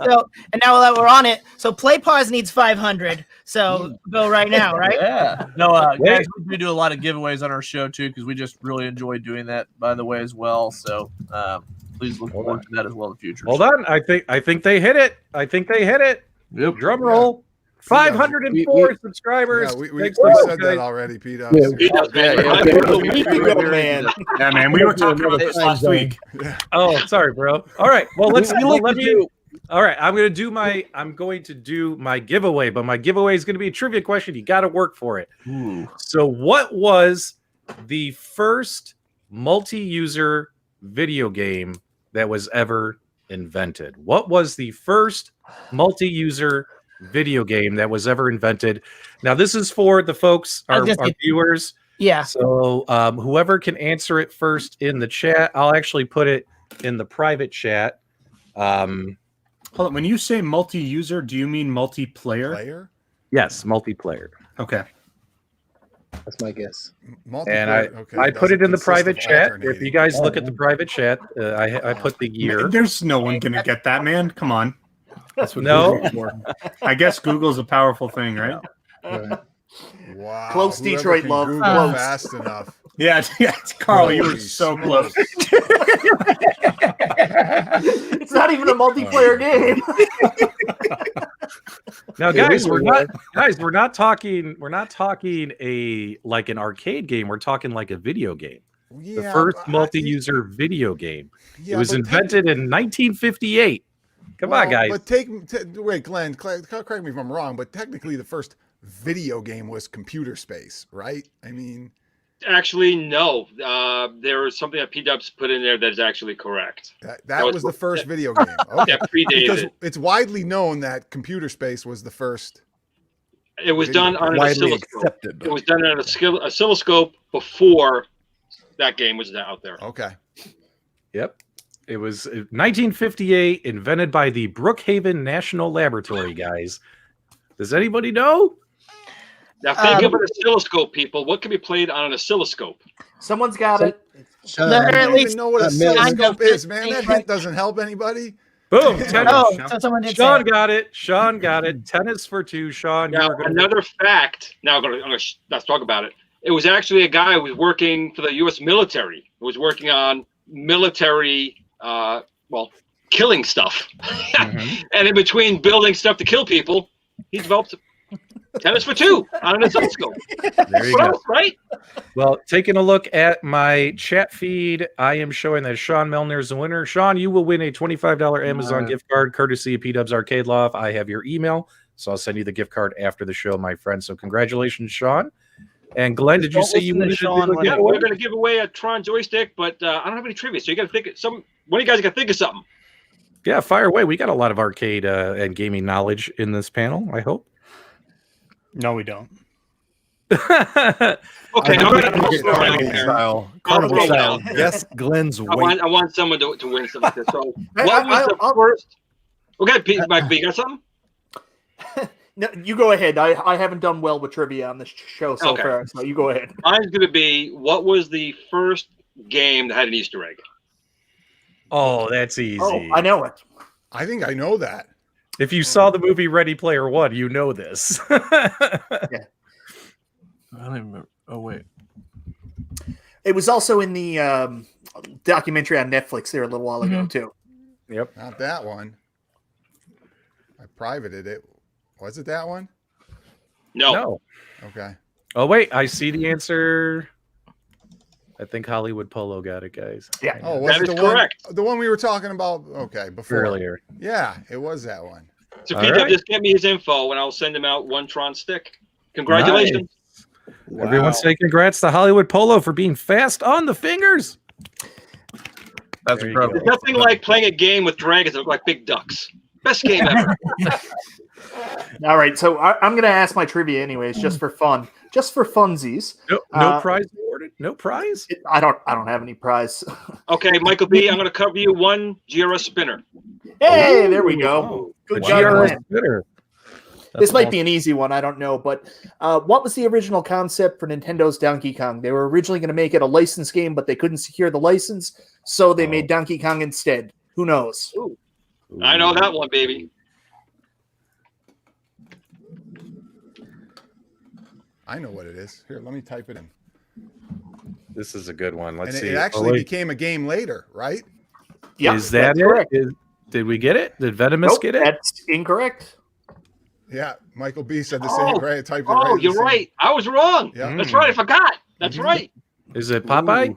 So, and now that we're on it, so Play Pause needs 500. So go right now, right? Yeah. No, guys, we do a lot of giveaways on our show too because we just really enjoy doing that. By the way, as well. So please look forward to that as well in the future. Hold on. I think they hit it. Yep. Drum roll. 504 subscribers. Yeah, we Thanks said so much, that guys. already, Pete. P-Dubs, man. Yeah, man, we were talking about this last week. Oh, sorry, bro. All right. Well, let me. All right, I'm going to do my giveaway, but my giveaway is going to be a trivia question. You got to work for it. Ooh. So, what was the first multi-user video game that was ever invented? What was the first multi-user video game that was ever invented? Now, this is for the folks, our viewers. Yeah. So, whoever can answer it first in the chat, I'll actually put it in the private chat. Hold on. When you say multi-user, do you mean multiplayer? Player? Yes, multiplayer. Okay. That's my guess. And I put it in the private chat. If you guys look at the private chat, I put the year. There's no one gonna get that, man. Come on. That's what No. Google's for. I guess Google's a powerful thing, right? Wow. Close whoever Detroit can love. Google Close. fast enough. Yeah, Carl, you were Holy so close. It's not even a multiplayer game. Now, guys, we're not talking like an arcade game. We're talking like a video game. Yeah, The first but multi-user video game. Yeah, It was but invented in 1958. Come on, guys. But wait, Glenn, correct me if I'm wrong, but technically the first video game was Computer Space, right? I mean, Actually, no. There was something that PDubs put in there that is actually correct. that was the first video game. Okay. That predated Because it. it's widely known that Computer Space was the first. It was done on an Widely oscilloscope. accepted. It was done on an oscilloscope before that game was out there. Okay. Yep. It was 1958, invented by the Brookhaven National Laboratory, guys. Does anybody know? Now, think of an oscilloscope, people. What can be played on an oscilloscope? Someone's got it. I don't even know what a oscilloscope is, man. That hint doesn't help anybody. Boom. Oh, so someone did Sean say it. got it. Sean got it. Tennis for two. Sean, Now, another fact. Now, let's talk about it. It was actually a guy who was working for the U.S. military. Who was working on military, killing stuff. And in between building stuff to kill people, he developed tennis for two on an oscilloscope. There you What go. else, right? Well, taking a look at my chat feed, I am showing that Sean Melner is the winner. Sean, you will win a $25 Amazon gift card courtesy of PDubs Arcade Loft. I have your email, so I'll send you the gift card after the show, my friend. So congratulations, Sean. And Glenn, did you say you wanted to do a Yeah, giveaway? we're going to give away a Tron joystick, but I don't have any trivia, so you got to think of some. One of you guys got to think of something. Yeah, fire away. We got a lot of arcade and gaming knowledge in this panel, I hope. No, we don't. Okay, Style. Carnival style. Yes, Glenn's weight. I want someone to win something. So, what was the first? Okay, Mike B, you got something? No, you go ahead. I haven't done well with trivia on this show so far, so you go ahead. Mine's going to be, what was the first game that had an Easter egg? Oh, that's easy. Oh, I know it. I think I know that. If you saw the movie Ready Player One, you know this. Yeah. I don't even remember. Oh, wait. It was also in the documentary on Netflix there a little while ago, too. Yep. Not that one. I privated it. Was it that one? No. Okay. Oh, wait. I see the answer. I think Hollywood Polo got it, guys. Yeah. Oh, was That it is the correct. one? The one we were talking about? Okay, before. Earlier. Yeah, it was that one. So, All Peter, right. just get me his info, and I'll send him out one Tron stick. Congratulations. Everyone say congrats to Hollywood Polo for being fast on the fingers. That's There you incredible. There's nothing like playing a game with dragons that look like big ducks. Best game ever. All right, so I'm going to ask my trivia anyways, just for fun. Just for funsies. No prize awarded? No prize? I don't have any prize. Okay, Michael B, I'm going to cover you one GRS spinner. Hey, there we go. Good The job, GRS Glenn. spinner. This might be an easy one. I don't know. But what was the original concept for Nintendo's Donkey Kong? They were originally going to make it a licensed game, but they couldn't secure the license, so they made Donkey Kong instead. Who knows? Ooh. I know that one, baby. I know what it is. Here, let me type it in. This is a good one. Let's And see. it actually became a game later, right? Yeah, is that that's it? correct. Did we get it? Did Venomous Nope, get it? that's incorrect. Yeah, Michael B said the same. Right, typed it right. Oh, the you're same. right. I was wrong. Yeah. That's right. I forgot. That's right. Is it Popeye?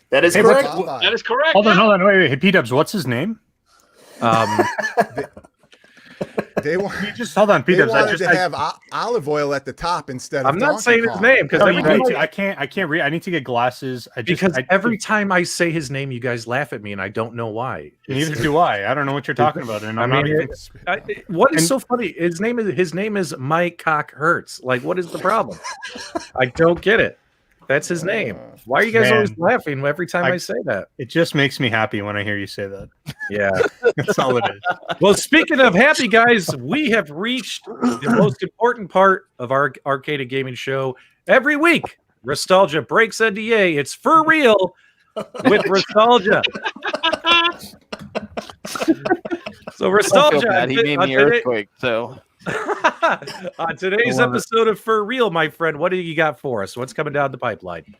That is Hey, correct. Popeye. That is correct. Hold on, yeah. hold on. Wait. Hey, P-Dubs, what's his name? They want. Just hold on, They P-Dubs. wanted to have olive oil at the top instead of. I'm not Donkey saying his Kong. name because No, you need to. I can't read. I need to get glasses. because every time I say his name, you guys laugh at me, and I don't know why. Neither do I. I don't know what you're talking about. And I'm I not mean, even. what is so funny? His name is Mike Cock Hurts. Like, what is the problem? I don't get it. That's his name. Why are you guys Man. always laughing every time I say that? It just makes me happy when I hear you say that. Yeah. That's all it is. Well, speaking of happy guys, we have reached the most important part of our arcade and gaming show every week. Restalgia breaks NDA. It's for real with Restalgia. So Restalgia, he made me earthquake. So on today's episode of For Real, my friend, what do you got for us? What's coming down the pipeline?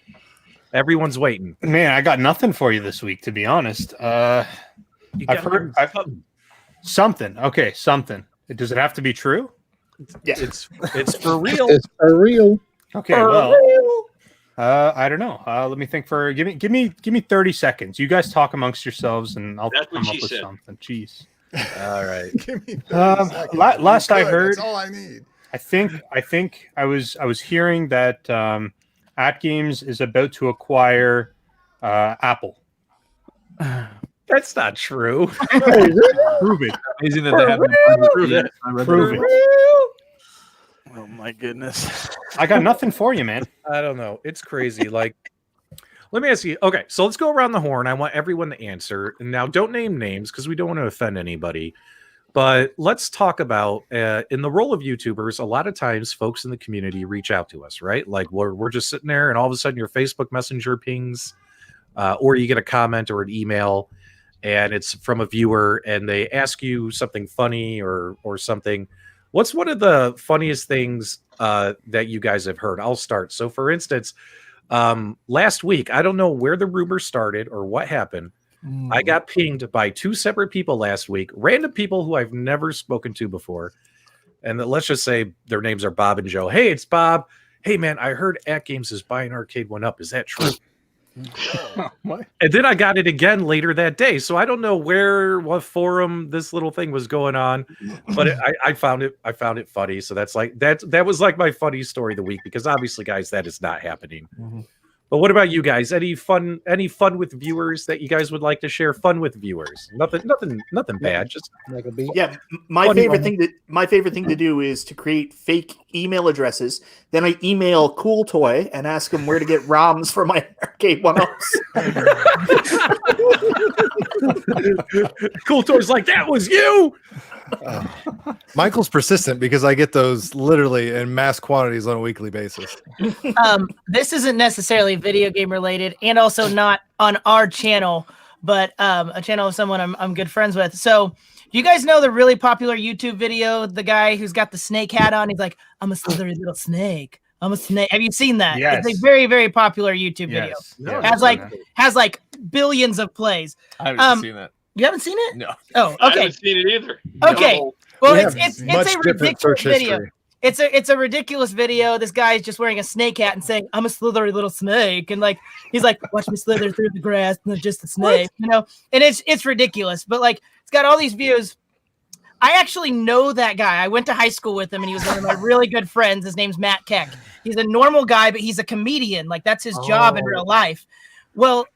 Everyone's waiting. Man, I got nothing for you this week, to be honest. I've heard something. Okay, something. Does it have to be true? Yeah, it's for real. It's for real. Okay, well, I don't know. Let me think for give me 30 seconds. You guys talk amongst yourselves, and I'll come up with something. Jeez. All right. Give me 30 seconds. Last I heard, that's all I need. I think I was hearing that AtGames is about to acquire Apple. That's not true. Prove it. Amazing that they haven't Prove it. Prove it. oh my goodness. I got nothing for you, man. I don't know. It's crazy. Like, let me ask you. Okay, so let's go around the horn. I want everyone to answer. Now, don't name names because we don't want to offend anybody. But let's talk about in the role of YouTubers. A lot of times, folks in the community reach out to us, right? Like we're just sitting there, and all of a sudden, your Facebook Messenger pings, or you get a comment or an email, and it's from a viewer, and they ask you something funny or something. What's one of the funniest things that you guys have heard? I'll start. So, for instance, last week, I don't know where the rumor started or what happened. I got pinged by two separate people last week, random people who I've never spoken to before. And let's just say their names are Bob and Joe. Hey, it's Bob. Hey, man, I heard AtGames is buying Arcade One Up. Is that true? What? And then I got it again later that day. So I don't know what forum this little thing was going on, but I found it funny. So that was like my funny story of the week, because obviously, guys, that is not happening. But what about you guys? Any fun with viewers that you guys would like to share? Fun with viewers. Nothing bad. Just yeah. My favorite thing to do is to create fake email addresses. Then I email Cooltoy and ask him where to get ROMs for my arcade one-ups. Cooltoy's like, that was you. Michael's persistent because I get those literally in mass quantities on a weekly basis. This isn't necessarily video game related, and also not on our channel, but a channel of someone I'm good friends with. So, do you guys know the really popular YouTube video? The guy who's got the snake hat on. He's like, "I'm a slithery little snake. I'm a snake." Have you seen that? Yes. It's a very, very popular YouTube video. Yes. Has like billions of plays. I haven't seen that. You haven't seen it? No. Oh, I okay. haven't seen it either. Okay. No. Well, We it's have a much different ridiculous search video. history. It's a ridiculous video. This guy is just wearing a snake hat and saying, "I'm a slithery little snake," and like he's like, "Watch me slither through the grass, and just a snake," you know. And it's ridiculous, but like it's got all these views. I actually know that guy. I went to high school with him, and he was one of my really good friends. His name's Matt Keck. He's a normal guy, but he's a comedian. Like that's his job in real life. Well,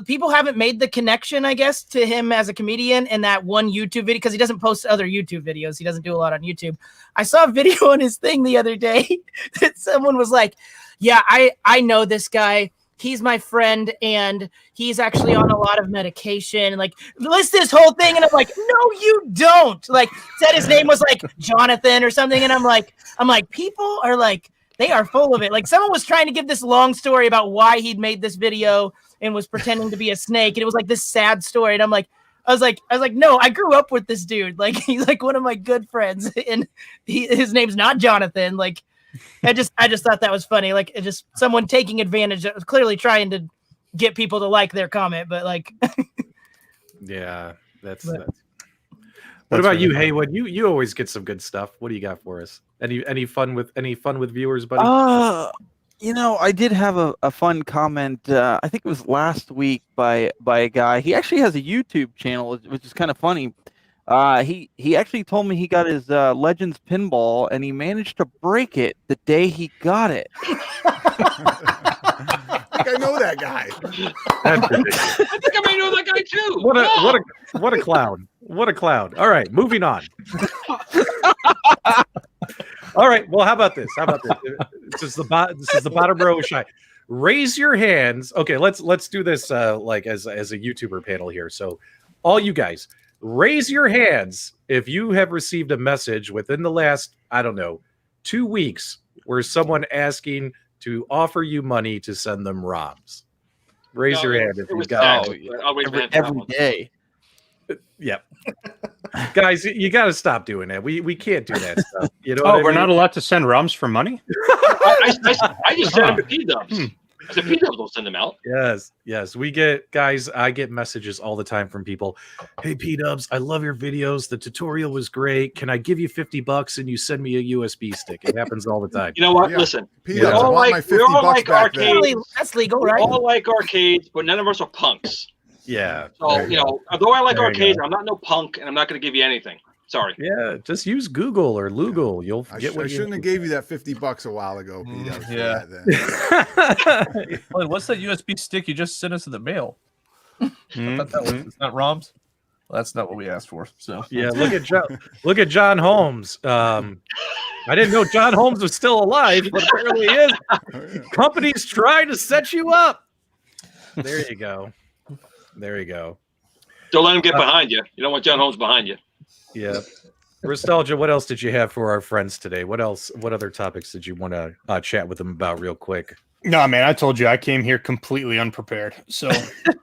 people haven't made the connection, I guess, to him as a comedian in that one YouTube video, because he doesn't post other YouTube videos. He doesn't do a lot on YouTube. I saw a video on his thing the other day that someone was like, "Yeah, I know this guy. He's my friend, and he's actually on a lot of medication." And like, list this whole thing, and I'm like, "No, you don't." Like, said his name was like Jonathan or something, and I'm like, people are like, they are full of it. Like, someone was trying to give this long story about why he'd made this video and was pretending to be a snake, and it was like this sad story. And I was like, no, I grew up with this dude. Like, he's like one of my good friends, and his name's not Jonathan. Like, I just thought that was funny. Like, it just someone taking advantage of, clearly trying to get people to like their comment, but like, yeah, that's. What about you, Haywood? You always get some good stuff. What do you got for us? Any fun with viewers, buddy? You know, I did have a fun comment. I think it was last week by a guy. He actually has a YouTube channel, which is kind of funny. He actually told me he got his Legends pinball, and he managed to break it the day he got it. I think I know that guy. That's ridiculous. I think I may know that guy too. What a clown. What a clown. All right, moving on. All right. Well, how about this? This is the bottom row shy. Raise your hands. Okay, let's do this like as a YouTuber panel here. So, all you guys, raise your hands if you have received a message within the last, I don't know, 2 weeks where someone asking to offer you money to send them ROMs? Raise No, your it hand if was you've got taxed, it. but I'll raise my hand for that every one. day. Yep. Guys, you got to stop doing that. We can't do that stuff. You know Oh, what I we're mean? not allowed to send ROMs for money? I just sent them to PDubs. The PDubs will send them out. Yes. I get messages all the time from people. Hey, PDubs, I love your videos. The tutorial was great. Can I give you $50 and you send me a USB stick? It happens all the time. You know what? Yeah. Listen, PDubs, we I all want my like 50 bucks back then. arcades. That's legal, We right? all like arcades, but none of us are punks. Yeah. So there you go. although I like There you arcades, go. I'm not no punk, and I'm not going to give you anything. Sorry. Yeah, just use Google or Lugal. You'll get what I you shouldn't have gave you that $50 a while ago, PDubs. for yeah. that then. Wait, what's that USB stick you just sent us in the mail? I thought that was, it's not ROMs. Well, that's not what we asked for. So Yeah, look at John Holmes. I didn't know John Holmes was still alive, but apparently he is. Companies trying to set you up. There you go. Don't let him get behind you. You don't want John Holmes behind you. Yeah. Restalgia, what else did you have for our friends today? What other topics did you want to chat with them about real quick? No, man, I told you I came here completely unprepared. So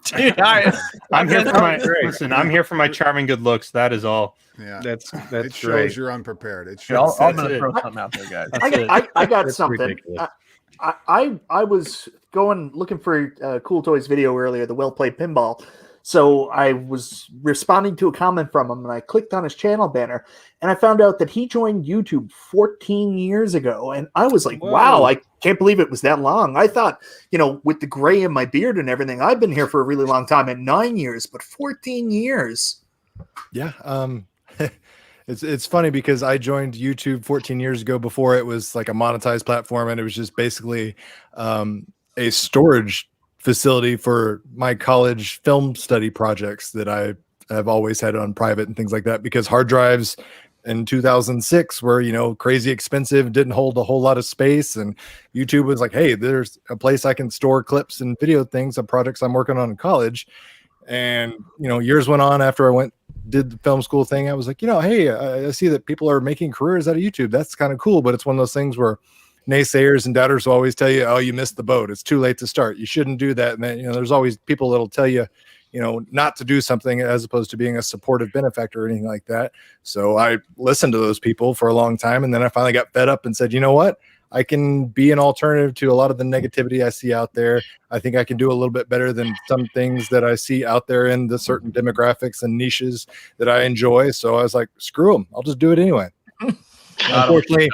dude, I'm here for my charming good looks. That is all. Yeah, That's it shows great. you're unprepared. It Yeah, shows. I'm going to throw something out there, guys. I got That's something. ridiculous. I was looking for Cooltoy's video earlier, the Well Played Pinball. So I was responding to a comment from him, and I clicked on his channel banner, and I found out that he joined YouTube 14 years ago. And I was like, Whoa. wow, I can't believe it was that long. I thought, with the gray in my beard and everything, I've been here for a really long time at 9 years, but 14 years. Yeah. It's funny because I joined YouTube 14 years ago before it was like a monetized platform, and it was just basically a storage facility for my college film study projects that I have always had on private and things like that, because hard drives in 2006 were, crazy expensive, didn't hold a whole lot of space. And YouTube was like, hey, there's a place I can store clips and video things of projects I'm working on in college. And, years went on after I did the film school thing. I was like, hey, I see that people are making careers out of YouTube. That's kind of cool. But it's one of those things where naysayers and doubters will always tell you, oh, you missed the boat. It's too late to start. You shouldn't do that. And then, there's always people that'll tell you, not to do something as opposed to being a supportive benefactor or anything like that. So I listened to those people for a long time. And then I finally got fed up and said, you know what? I can be an alternative to a lot of the negativity I see out there. I think I can do a little bit better than some things that I see out there in the certain demographics and niches that I enjoy. So I was like, screw them. I'll just do it anyway. Unfortunately,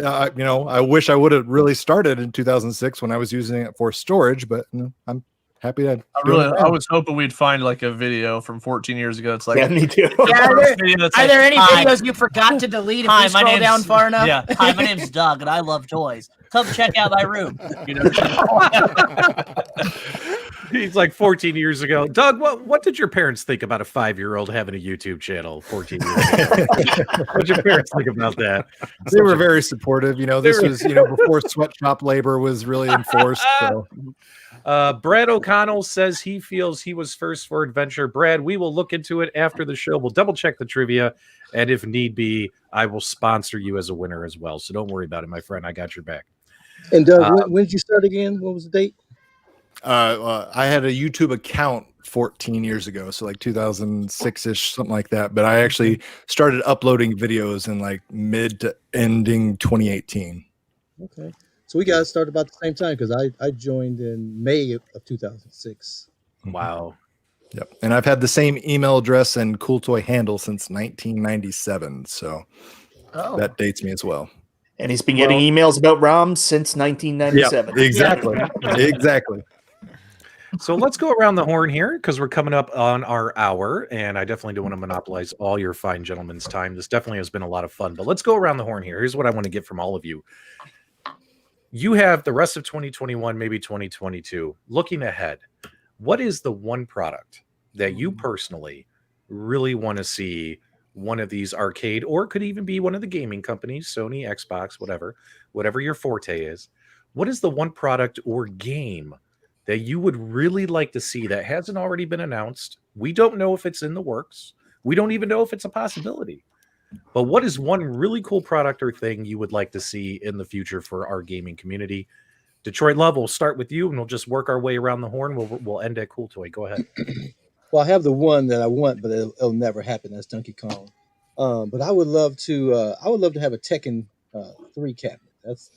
I wish I would have really started in 2006 when I was using it for storage, but I'm happy that I was hoping we'd find like a video from 14 years ago. It's like, Yeah, me too. Yeah, are there any Hi. videos you forgot to delete if Hi, you my scroll name's down far enough? Yeah. Hi, my name's Doug, and I love toys. Come check out my room. He's like 14 years ago. Doug, what did your parents think about a 5-year-old having a YouTube channel 14 years ago? What did your parents think about that? They were very supportive. This was, before sweatshop labor was really enforced. So. Brad O'Connell says he feels he was first for adventure. Brad, we will look into it after the show. We'll double check the trivia. And if need be, I will sponsor you as a winner as well. So don't worry about it, my friend. I got your back. And Doug, when did you start again? What was the date? I had a YouTube account 14 years ago, so like 2006-ish, something like that. But I actually started uploading videos in like mid to ending 2018. Okay. So we got started about the same time because I joined in May of 2006. Wow. Yep. And I've had the same email address and Cooltoy handle since 1997. So that dates me as well. And he's been getting emails about ROMs since 1997. Yep, exactly. Exactly. So let's go around the horn here because we're coming up on our hour, and I definitely don't want to monopolize all your fine gentlemen's time. This definitely has been a lot of fun, but let's go around the horn here. Here's what I want to get from all of you. You have the rest of 2021, maybe 2022. Looking ahead, what is the one product that you personally really want to see one of these arcade, or it could even be one of the gaming companies, Sony, Xbox, whatever your forte is? What is the one product or game that you would really like to see that hasn't already been announced? We don't know if it's in the works. We don't even know if it's a possibility. But what is one really cool product or thing you would like to see in the future for our gaming community? Detroit Love, we'll start with you, and we'll just work our way around the horn. We'll end at Cooltoy. Go ahead. Well, I have the one that I want, but it'll never happen. That's Donkey Kong. But I would love to have a Tekken 3 cabinet. That's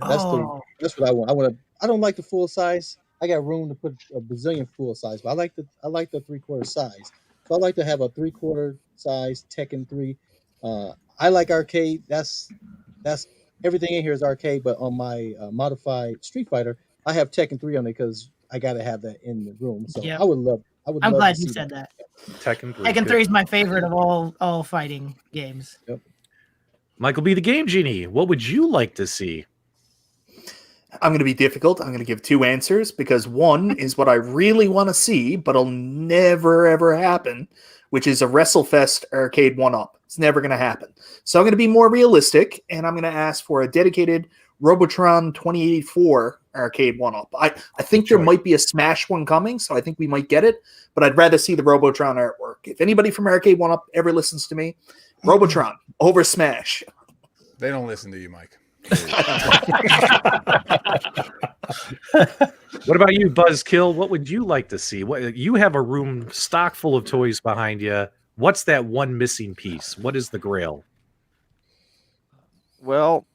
what I want. I don't like the full size. I got room to put a bazillion full size, but I like the 3/4 size. So I like to have a 3/4 size Tekken 3. I like arcade. That's everything in here is arcade, but on my modified Street Fighter, I have Tekken 3 on it because I got to have that in the room. So Yep. I'm glad you said that. Tekken 3. Tekken 3 is my favorite of all fighting games. Yep. MichaelB The Game Genie, what would you like to see? I'm going to be difficult. I'm going to give 2 answers because one is what I really want to see, but it'll never, ever happen, which is a WrestleFest arcade 1-up. It's never going to happen. So I'm going to be more realistic, and I'm going to ask for a dedicated Robotron 2084 arcade 1-up. I think there might be a Smash one coming, so I think we might get it, but I'd rather see the Robotron artwork. If anybody from Arcade 1-up ever listens to me, Robotron over Smash. They don't listen to you, Mike. What about you, Buzzkill? What would you like to see? You have a room stock full of toys behind you. What's that one missing piece? What is the grail? Well,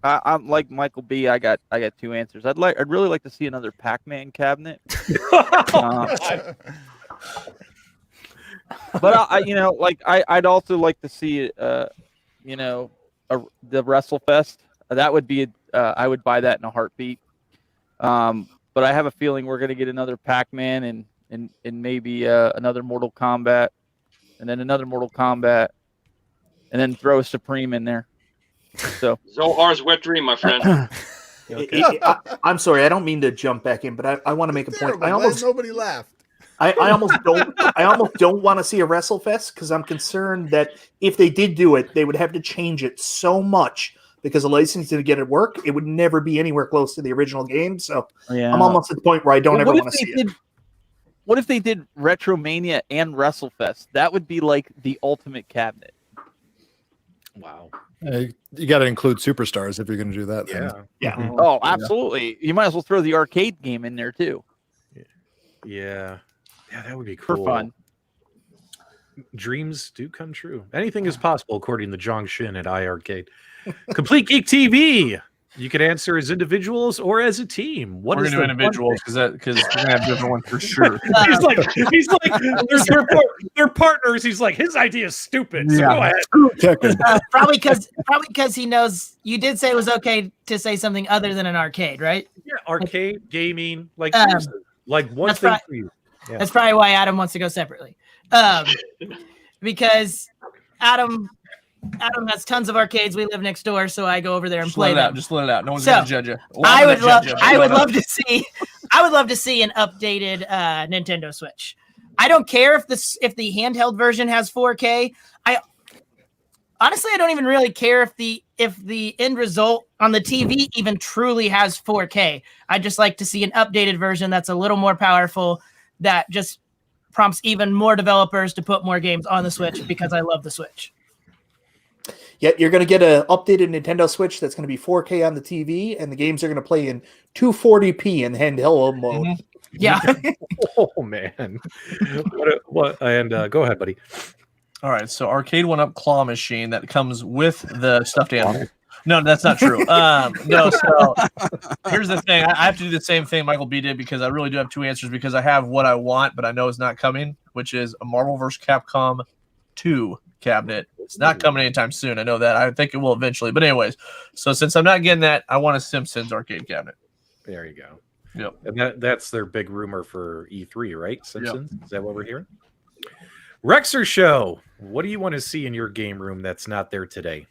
I'm like Michael B. I got 2 answers. I'd really like to see another Pac-Man cabinet. But I'd also like to see the WrestleFest. That would be I would buy that in a heartbeat. But I have a feeling we're going to get another Pac-Man and maybe another Mortal Kombat, and then another Mortal Kombat, and then throw a Supreme in there. So Zohar's wet dream, my friend. Okay. I'm sorry, I don't mean to jump back in, but I want to make a point. Nobody laughed. I almost don't want to see a WrestleFest because I'm concerned that if they did do it, they would have to change it so much because the licensing to get it work, it would never be anywhere close to the original game. So yeah. I'm almost at the point where I don't ever want to see it. What if they did Retromania and WrestleFest? That would be like the ultimate cabinet. Wow. You got to include superstars if you're going to do that. Yeah. Mm-hmm. Oh, absolutely. You might as well throw the arcade game in there too. Yeah, that would be cool. For fun. Dreams do come true. Anything is possible, according to Zhong Shin at iiRcade. Complete Geek TV. You could answer as individuals or as a team. We're going to do individuals because we're going to have different ones for sure. he's like, they're partners. He's like, his idea is stupid. So go ahead. Probably because he knows you did say it was okay to say something other than an arcade, right? Yeah, arcade, gaming, like one that's thing for you. Yeah. That's probably why Adam wants to go separately. Because Adam has tons of arcades. We live next door, so I go over there and play them. Just let it out. No one's going to judge you. I would love to see an updated Nintendo Switch. I don't care if the handheld version has 4K. Honestly, I don't even really care if the end result on the TV even truly has 4K. I'd just like to see an updated version that's a little more powerful, that just prompts even more developers to put more games on the Switch because I love the Switch. Yeah, you're going to get an updated Nintendo Switch that's going to be 4K on the TV, and the games are going to play in 240p in handheld mode. Mm-hmm. Yeah. Oh man. What? And go ahead, buddy. All right, so arcade 1-up claw machine that comes with the stuffed animal. No, that's not true. No, so here's the thing. I have to do the same thing Michael B did because I really do have 2 answers because I have what I want, but I know it's not coming, which is a Marvel vs. Capcom 2 cabinet. It's not coming anytime soon. I know that. I think it will eventually. But anyways, so since I'm not getting that, I want a Simpsons arcade cabinet. There you go. Yep. And that's their big rumor for E3, right? Simpsons? Yep. Is that what we're hearing? Rexer Show, what do you want to see in your game room that's not there today?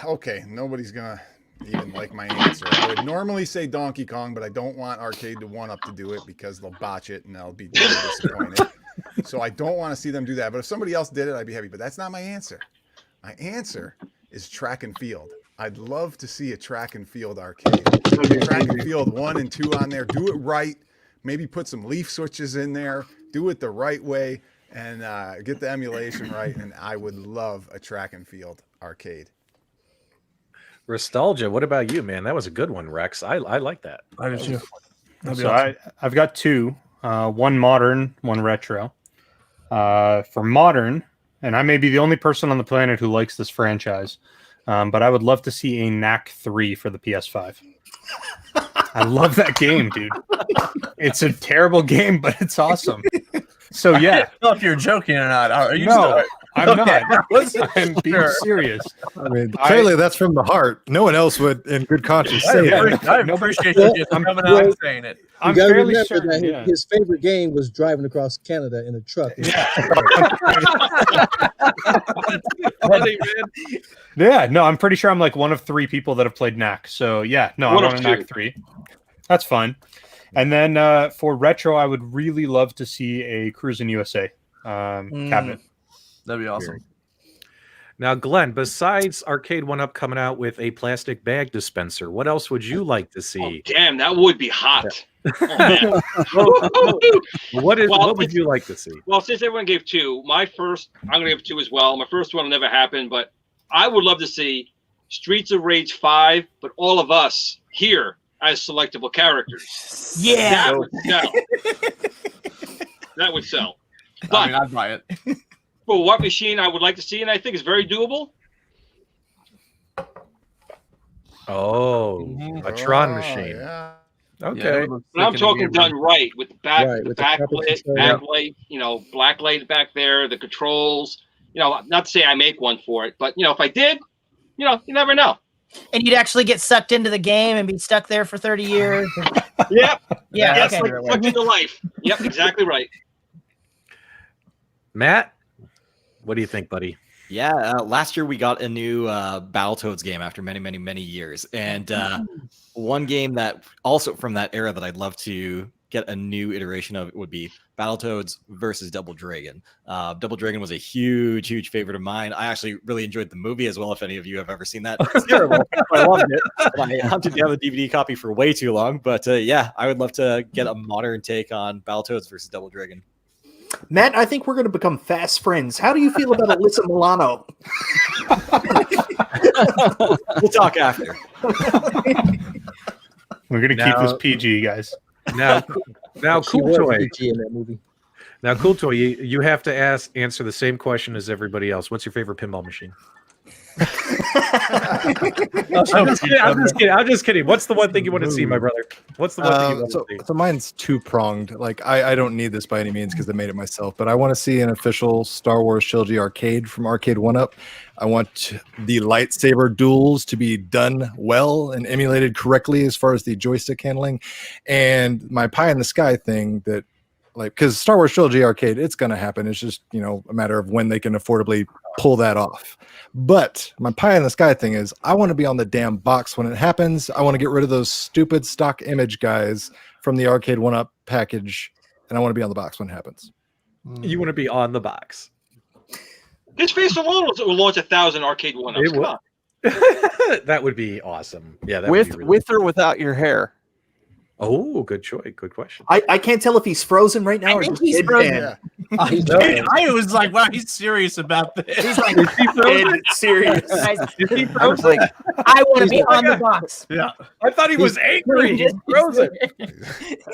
Okay, nobody's gonna even like my answer. I would normally say Donkey Kong, but I don't want Arcade to 1-up to do it because they'll botch it and I'll be disappointed. So I don't want to see them do that. But if somebody else did it, I'd be happy. But that's not my answer. My answer is track and field. I'd love to see a track and field arcade. Track and field 1 and 2 on there. Do it right. Maybe put some leaf switches in there. Do it the right way. And get the emulation right, and I would love a track and field arcade. Restalgia. What about you, man? That was a good one, Rex. I like that. I do too. So I've got two, one modern, one retro. For modern, and I may be the only person on the planet who likes this franchise, but I would love to see a Knack 3 for the PS5. I love that game, dude. It's a terrible game, but it's awesome. So yeah, I don't know if you're joking or not. Are you? No, I'm Okay. not. I'm being serious. I mean, clearly that's from the heart. No one else would, in good conscience, say that. I appreciate you just coming out and saying it. You gotta remember that his favorite game was driving across Canada in a truck. Yeah, no, I'm pretty sure I'm like one of 3 people that have played Knack. So yeah, no, I want a Knack 3. That's fun. And then for retro, I would really love to see a Cruisin' USA cabinet. That'd be awesome. Now, Glenn, besides Arcade 1-Up coming out with a plastic bag dispenser, what else would you like to see? Oh, damn, that would be hot. Yeah. What would you like to see? Well, since everyone gave 2, my first, I'm going to give 2 as well. My first one will never happen, but I would love to see Streets of Rage 5, but all of us here as selectable characters. Yeah. That would sell. That would sell. But I mean, I'd buy it. For what machine I would like to see, and I think it's very doable. Oh, a Tron machine. Yeah. Okay. But I'm talking done right with the back, Right, the with the backlit, backlight, black light back there, the controls. Not to say I make one for it, but if I did, you never know. And you'd actually get sucked into the game and be stuck there for 30 years. Yep. Yeah. That's Okay. like sucked into life. Yep, exactly right. Matt, what do you think, buddy? Yeah, last year we got a new Battletoads game after many, many, many years. And one game that also from that era that I'd love to get a new iteration of would be Battletoads versus Double Dragon. Double Dragon was a huge, huge favorite of mine. I actually really enjoyed the movie as well, if any of you have ever seen that. It's terrible. I loved it. I hunted down the DVD copy for way too long. But yeah, I would love to get a modern take on Battletoads versus Double Dragon. Matt, I think we're going to become fast friends. How do you feel about Alyssa Milano? We'll talk after. We're gonna keep this PG, guys. Now, Cooltoy. PG in that movie. Now, Cooltoy, you have to answer the same question as everybody else. What's your favorite pinball machine? I'm just kidding. What's the one thing you want to see, my brother? What's the one thing you want to see? So mine's 2-pronged. Like I don't need this by any means because I made it myself, but I want to see an official Star Wars Trilogy arcade from Arcade 1-Up. I want the lightsaber duels to be done well and emulated correctly as far as the joystick handling. And my pie in the sky thing that, like, because Star Wars Trilogy arcade, it's going to happen. It's just, a matter of when they can affordably pull that off. But my pie in the sky thing is I want to be on the damn box when it happens. I want to get rid of those stupid stock image guys from the Arcade 1-Up package, and I want to be on the box when it happens. You want to be on the box. His face alone will launch 1,000 Arcade 1-Ups. Come on. That would be awesome. Yeah, that With would be really with or without your hair. Oh, good choice. Good question. I can't tell if he's frozen right now. I think he's frozen. I was like, wow, he's serious about this. He's like, serious. Guys, I was like, I want to be on the box. Yeah. I thought he was angry. He's frozen.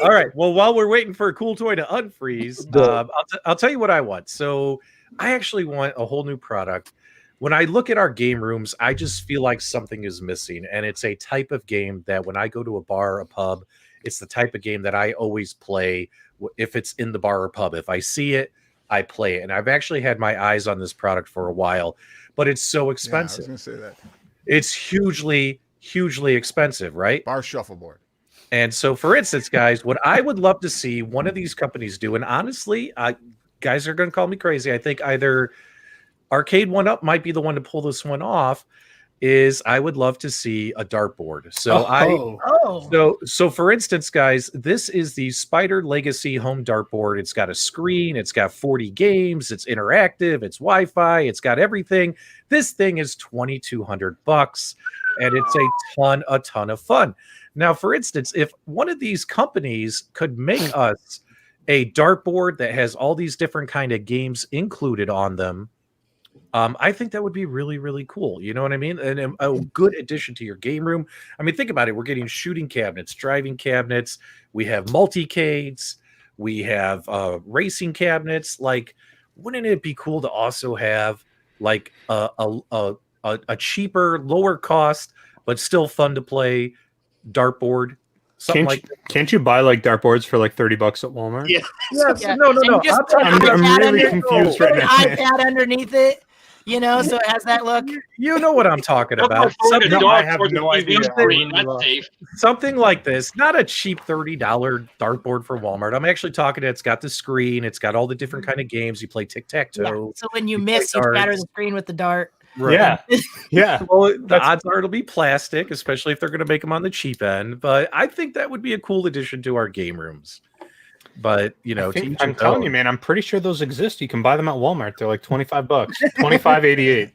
All right. Well, while we're waiting for Cooltoy to unfreeze, I'll tell you what I want. So I actually want a whole new product. When I look at our game rooms, I just feel like something is missing. And it's a type of game that when I go to a bar, a pub, it's the type of game that I always play if it's in the bar or pub. If I see it, I play it. And I've actually had my eyes on this product for a while, but it's so expensive. Yeah, I was going to say that. It's hugely, hugely expensive, right? Bar shuffleboard. And so, for instance, guys, what I would love to see one of these companies do, and honestly, guys are going to call me crazy. I think either Arcade 1-Up might be the one to pull this one off. Is I would love to see a dartboard. So so for instance, guys, this is the Spider Legacy home dartboard. It's got a screen, it's got 40 games, it's interactive, it's Wi-Fi, it's got everything. This thing is $2,200 and it's a ton of fun. Now, for instance, if one of these companies could make us a dartboard that has all these different kind of games included on them, I think that would be really, really cool. You know what I mean? And a good addition to your game room. I mean, think about it. We're getting shooting cabinets, driving cabinets. We have multicades. We have racing cabinets. Like, wouldn't it be cool to also have like a cheaper, lower cost, but still fun to play dartboard? Can't you buy like dartboards for like $30 at Walmart? Yeah. Yes. Yeah. No. I'm really confused right now. iPad underneath it, you know, so it has that look. You know what I'm talking about. I have no idea. Something like this, not a cheap $30 dartboard for Walmart. I'm actually talking. It's got the screen. It's got all the different kind of games. You play tic-tac-toe. Yeah. So when you miss, you scatter the screen with the dart. Right. Yeah. Well, the odds are it'll be plastic, especially if they're going to make them on the cheap end. But I think that would be a cool addition to our game rooms. But you know, I'm telling you, man, I'm pretty sure those exist. You can buy them at Walmart. They're like $25, $25.88.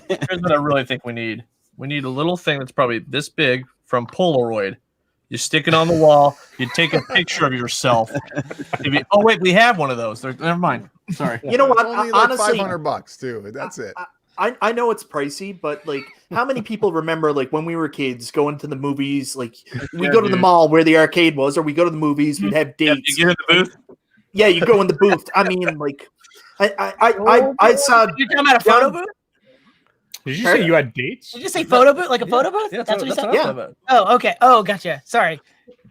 Here's what I really think we need. We need a little thing that's probably this big from Polaroid. You stick it on the wall. You take a picture of yourself. Oh wait, we have one of those. Never mind. Sorry. You know what? It's only like Honestly, $500 too. That's it. I know it's pricey, but like, how many people remember like when we were kids going to the movies? Like, we go to the mall where the arcade was, or we go to the movies. We'd have dates. You get in the booth. Yeah, you go in the booth. I mean, like, I saw. Did you talking about a photo booth? Did you say you had dates? Did you say photo booth? Like a photo booth? Yeah, that's what you said? Yeah. Oh, okay. Oh, gotcha. Sorry.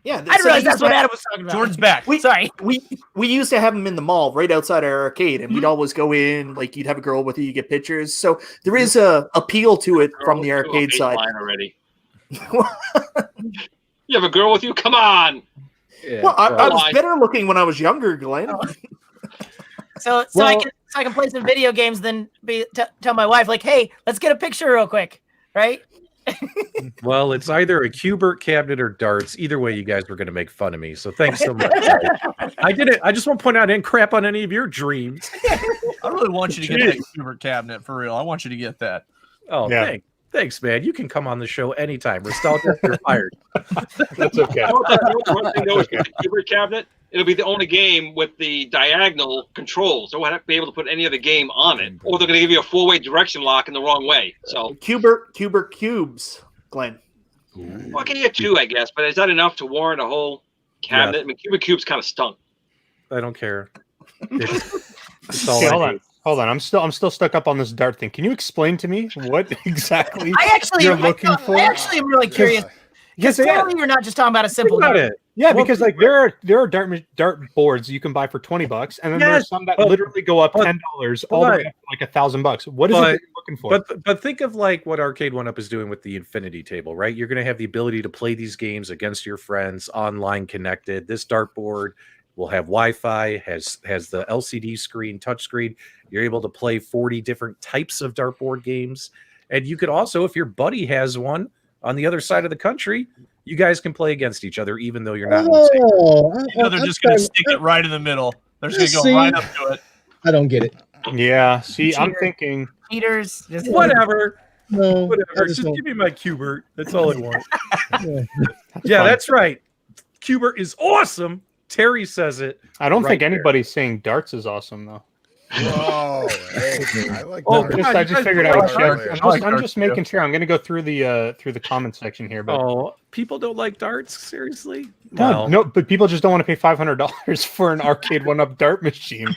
Yeah, I didn't realize that's what Adam was talking about. Jordan's back. Sorry. We used to have them in the mall right outside our arcade, and we'd always go in. Like, you'd have a girl with you, you get pictures. So there is a appeal to it from the arcade side. Already. You have a girl with you? Come on. Yeah, well, I was better looking when I was younger, Glenn. So I can play some video games, then tell my wife, like, hey, let's get a picture real quick, right? Well, it's either a Q*bert cabinet or darts. Either way, you guys were going to make fun of me. So thanks so much. I did it. I just want to point out I didn't crap on any of your dreams. I really want you to get that Q*bert cabinet for real. I want you to get that. Oh, yeah. Thanks, man. You can come on the show anytime. Restalgia, you're fired. That's okay. One thing though is with the Q*bert cabinet, it'll be the only game with the diagonal controls. So we'll have to be able to put any other game on it, or they're going to give you a 4-way direction lock in the wrong way. So Q*bert cubes, Glenn. Well, I can get 2, I guess, but is that enough to warrant a whole cabinet? Yeah. I mean, Q*bert cubes kind of stunk. I don't care. It's all Hold on. I'm still stuck up on this dart thing. Can you explain to me what exactly you're looking for? I actually am really curious. Because clearly you're not just talking about a simple dart. Yeah, because like there are dart boards you can buy for $20, and then there's some that literally go up $10 all the way up to like $1,000. What is it you're looking for? But think of like what Arcade 1-Up is doing with the Infinity Table, right? You're going to have the ability to play these games against your friends, online connected. This dartboard will have Wi-Fi, has the LCD screen, touchscreen. You're able to play 40 different types of dartboard games, and you could also, if your buddy has one on the other side of the country, you guys can play against each other, even though you're not in the same. They're just going to stick it right in the middle. They're just going to go right up to it. I don't get it. Yeah, see, I'm thinking cheaters. Whatever. No, whatever. Just give me my Q*bert. That's all I want. Yeah, that's right. Q*bert is awesome. Terry says it. I don't think anybody's saying darts is awesome though. Whoa, hey, I like I just figured I would share. I'm just making sure. I'm going to go through the comment section here. But people don't like darts? Seriously? No, but people just don't want to pay $500 for an arcade 1-up dart machine.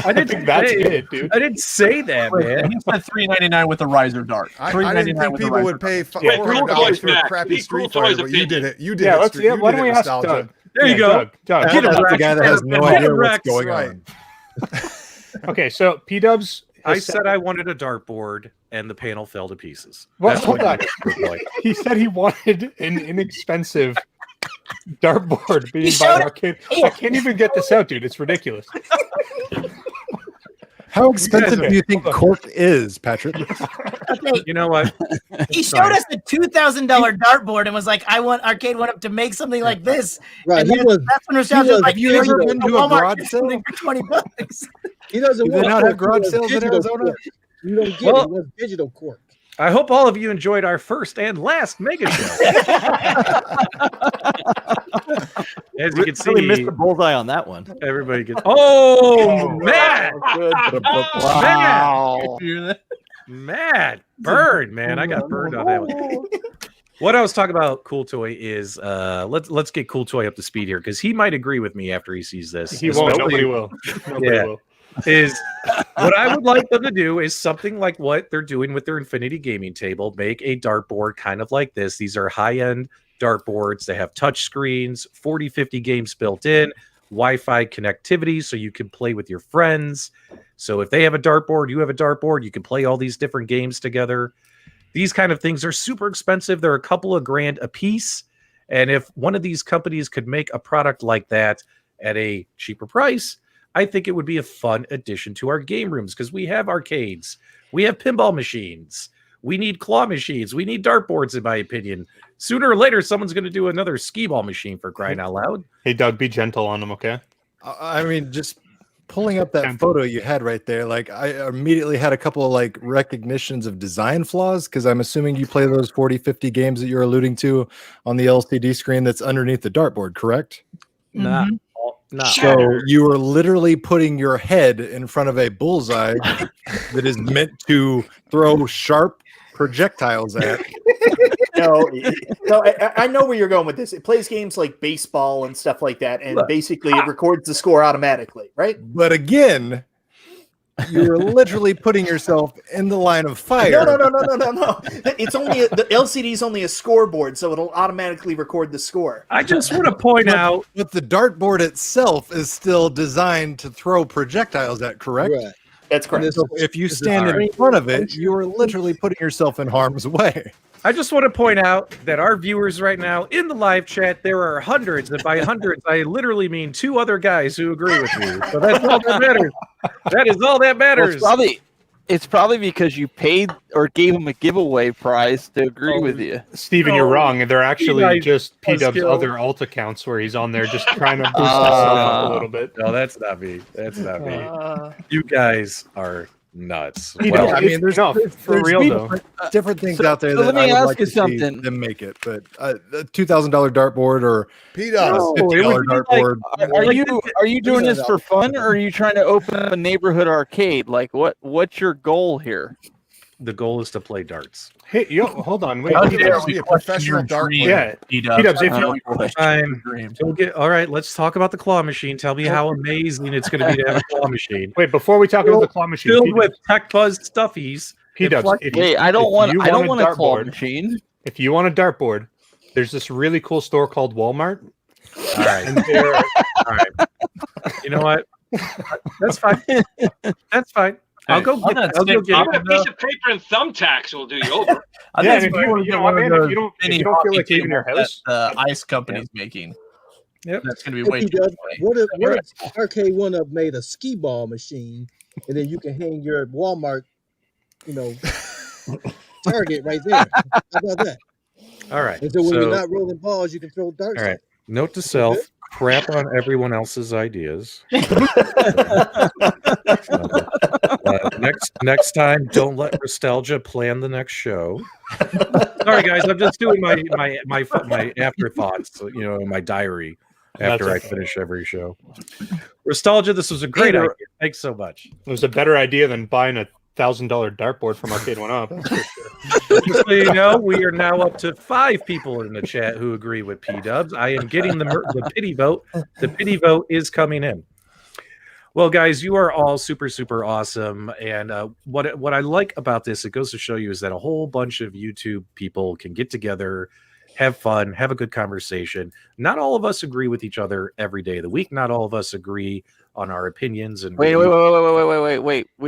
I think that's it, dude. I didn't say that, man. He said $399 with a riser dart. I didn't think people would pay $400 for a crappy Street Fighter, but you did it. You did it. Why don't we ask Doug? There you go. Doug. That's the guy that has no idea what's going on. Okay, so PDubs. I said I wanted a dartboard, and the panel fell to pieces. Well, hold on. He said he wanted an inexpensive dartboard being by an arcade. I can't even get this out, dude. It's ridiculous. How expensive do you think cork is, Patrick? Okay. You know what? He showed us a $2,000 dartboard and was like, "I want Arcade 1-Up to make something like this." Right. And that's when Restalgia was like, "Have you ever been to a garage sale for $20?" He doesn't want not have garage sales in Arizona. You don't get it. It was digital cork. I hope all of you enjoyed our first and last mega show. as you can see, really missed the bullseye on that one. Everybody gets. Oh, man! Wow. Man, burned, man. I got burned on that one. What I was talking about, Cooltoy, is let's get Cooltoy up to speed here because he might agree with me after he sees this. He won't. Nobody will. Nobody will. Is what I would like them to do is something like what they're doing with their Infinity Gaming Table. Make a dartboard kind of like this. These are high-end dartboards. They have touch screens, 40, 50 games built in, Wi-Fi connectivity so you can play with your friends. So if they have a dartboard, you have a dartboard, you can play all these different games together. These kind of things are super expensive. They're a couple of grand a piece. And if one of these companies could make a product like that at a cheaper price, I think it would be a fun addition to our game rooms because we have arcades, we have pinball machines, we need claw machines, we need dartboards, in my opinion. Sooner or later, someone's going to do another skee ball machine, for crying out loud. Hey, Doug, be gentle on them, okay? I mean, just pulling up that photo you had right there, like I immediately had a couple of like recognitions of design flaws because I'm assuming you play those 40, 50 games that you're alluding to on the LCD screen that's underneath the dartboard, correct? Not. So you are literally putting your head in front of a bullseye that is meant to throw sharp projectiles at. No, I know where you're going with this. It plays games like baseball and stuff like that, and basically it records the score automatically, right? But again, you're literally putting yourself in the line of fire. No. It's only the LCD is only a scoreboard, so it'll automatically record the score. I just want to point out, but the dartboard itself is still designed to throw projectiles at, correct? Right. That's correct. So if you stand in front of it, you are literally putting yourself in harm's way. I just want to point out that our viewers right now in the live chat, there are hundreds, and by hundreds, I literally mean 2 other guys who agree with me. So that's all that matters. That is all that matters. Well, it's probably because you paid or gave him a giveaway prize to agree with you. Steven, you're wrong. They're actually just PDubs' other alt accounts where he's on there just trying to boost us up a little bit. No, that's not me. That's not me. You guys are nuts. Well, I mean, there's for real though. Different things out there. So that let me I would ask like you to see something. them make it, but a $2,000 dartboard or PDubs. $50 dartboard. Are you doing this for fun, or are you trying to open up a neighborhood arcade? Like, what's your goal here? The goal is to play darts. Hey, yo, hold on. Wait, PDubs be a professional dartboard. Yeah, PDubs. All right, let's talk about the claw machine. Tell me how amazing it's going to be to have a claw machine. Wait, before we talk about the claw machine, filled with tech buzz stuffies. PDubs. I don't want a claw machine. If you want a dartboard, there's this really cool store called Walmart. All right. All right. You know what? That's fine. That's fine. I'll go get a piece of paper and thumbtacks will do you over. If you don't feel like leaving your house, the ice company's making. Yep. That's gonna be way too funny. What if Arcade One Up made a skee ball machine, and then you can hang your Walmart, target right there? How about that? All right. And so when you're not rolling balls, you can throw darts. All right. Note to self: crap on everyone else's ideas. Next time, don't let Restalgia plan the next show. Sorry, guys, I'm just doing my afterthoughts, in my diary after I finish every show. Restalgia, this was a great idea. Thanks so much. It was a better idea than buying a $1,000 dartboard from Arcade One Up. Just so you know, we are now up to 5 people in the chat who agree with PDubs. I am getting the pity vote. The pity vote is coming in. Well, guys, you are all super, super awesome. And what I like about this, it goes to show you, is that a whole bunch of YouTube people can get together, have fun, have a good conversation. Not all of us agree with each other every day of the week. Not all of us agree on our opinions. And wait. We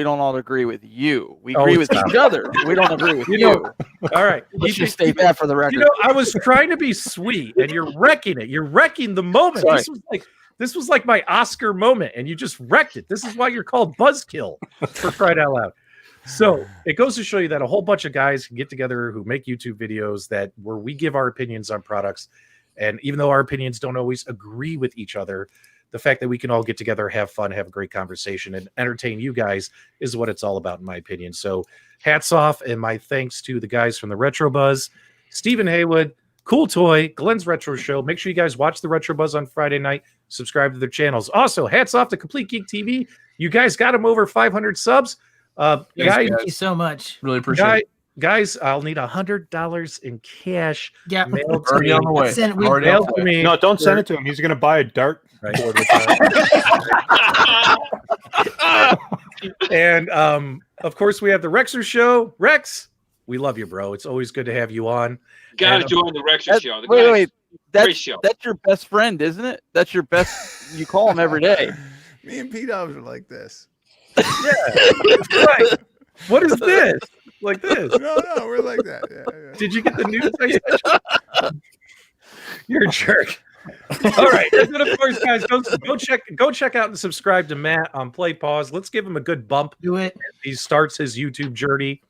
don't all agree with you. We agree with each other. We don't agree with you. All right. Let's just state that for the record. I was trying to be sweet, and you're wrecking it. You're wrecking the moment. Sorry. This was like my Oscar moment, and you just wrecked it. This is why you're called Buzzkill, for crying out loud. So it goes to show you that a whole bunch of guys can get together who make YouTube videos where we give our opinions on products. And even though our opinions don't always agree with each other, the fact that we can all get together, have fun, have a great conversation, and entertain you guys is what it's all about, in my opinion. So hats off, and my thanks to the guys from the Retro Buzz, Stephen Haywood, Cooltoy, Glen's Retro Show. Make sure you guys watch the Retro Buzz on Friday night. Subscribe to their channels. Also, hats off to Complete Geek TV. You guys got them over 500 subs. Guys, thank you so much. Really appreciate it. Guys, I'll need $100 in cash. Yeah, mailed to Already me. on the way. Already on the way. No, don't send it to him. He's going to buy a dart. Right. And of course, we have the Rexer Show. Rex, we love you, bro. It's always good to have you on. Gotta join the Rexer Show. The Wait. great show. That's your best friend, isn't it? That's your best. You call him every day. Me and PDubs are like this. Yeah, right. What is this? Like this? No, we're like that. Yeah. Did you get the news? You're a jerk. All right, and then of course, guys, go check out and subscribe to Matt on Play Pause. Let's give him a good bump. Do it. He starts his YouTube journey,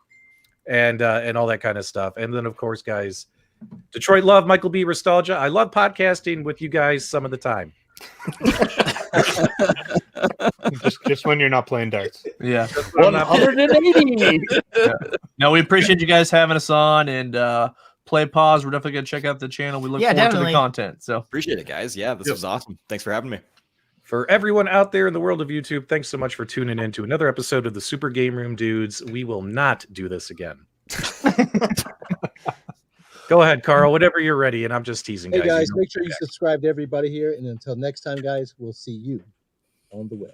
and all that kind of stuff. And then of course, guys, Detroit love Michael B. Restalgia. I love podcasting with you guys some of the time. just when you're not playing darts. Yeah. 180. No, we appreciate you guys having us on, and Play Pause. We're definitely gonna check out the channel. We look forward to the content. So appreciate it, guys. Yeah, this was awesome. Thanks for having me. For everyone out there in the world of YouTube, thanks so much for tuning in to another episode of the Super Game Room Dudes. We will not do this again. Go ahead, Carl, whenever you're ready, and I'm just teasing. Hey guys, make sure you subscribe to everybody here, and until next time, guys, we'll see you on the web.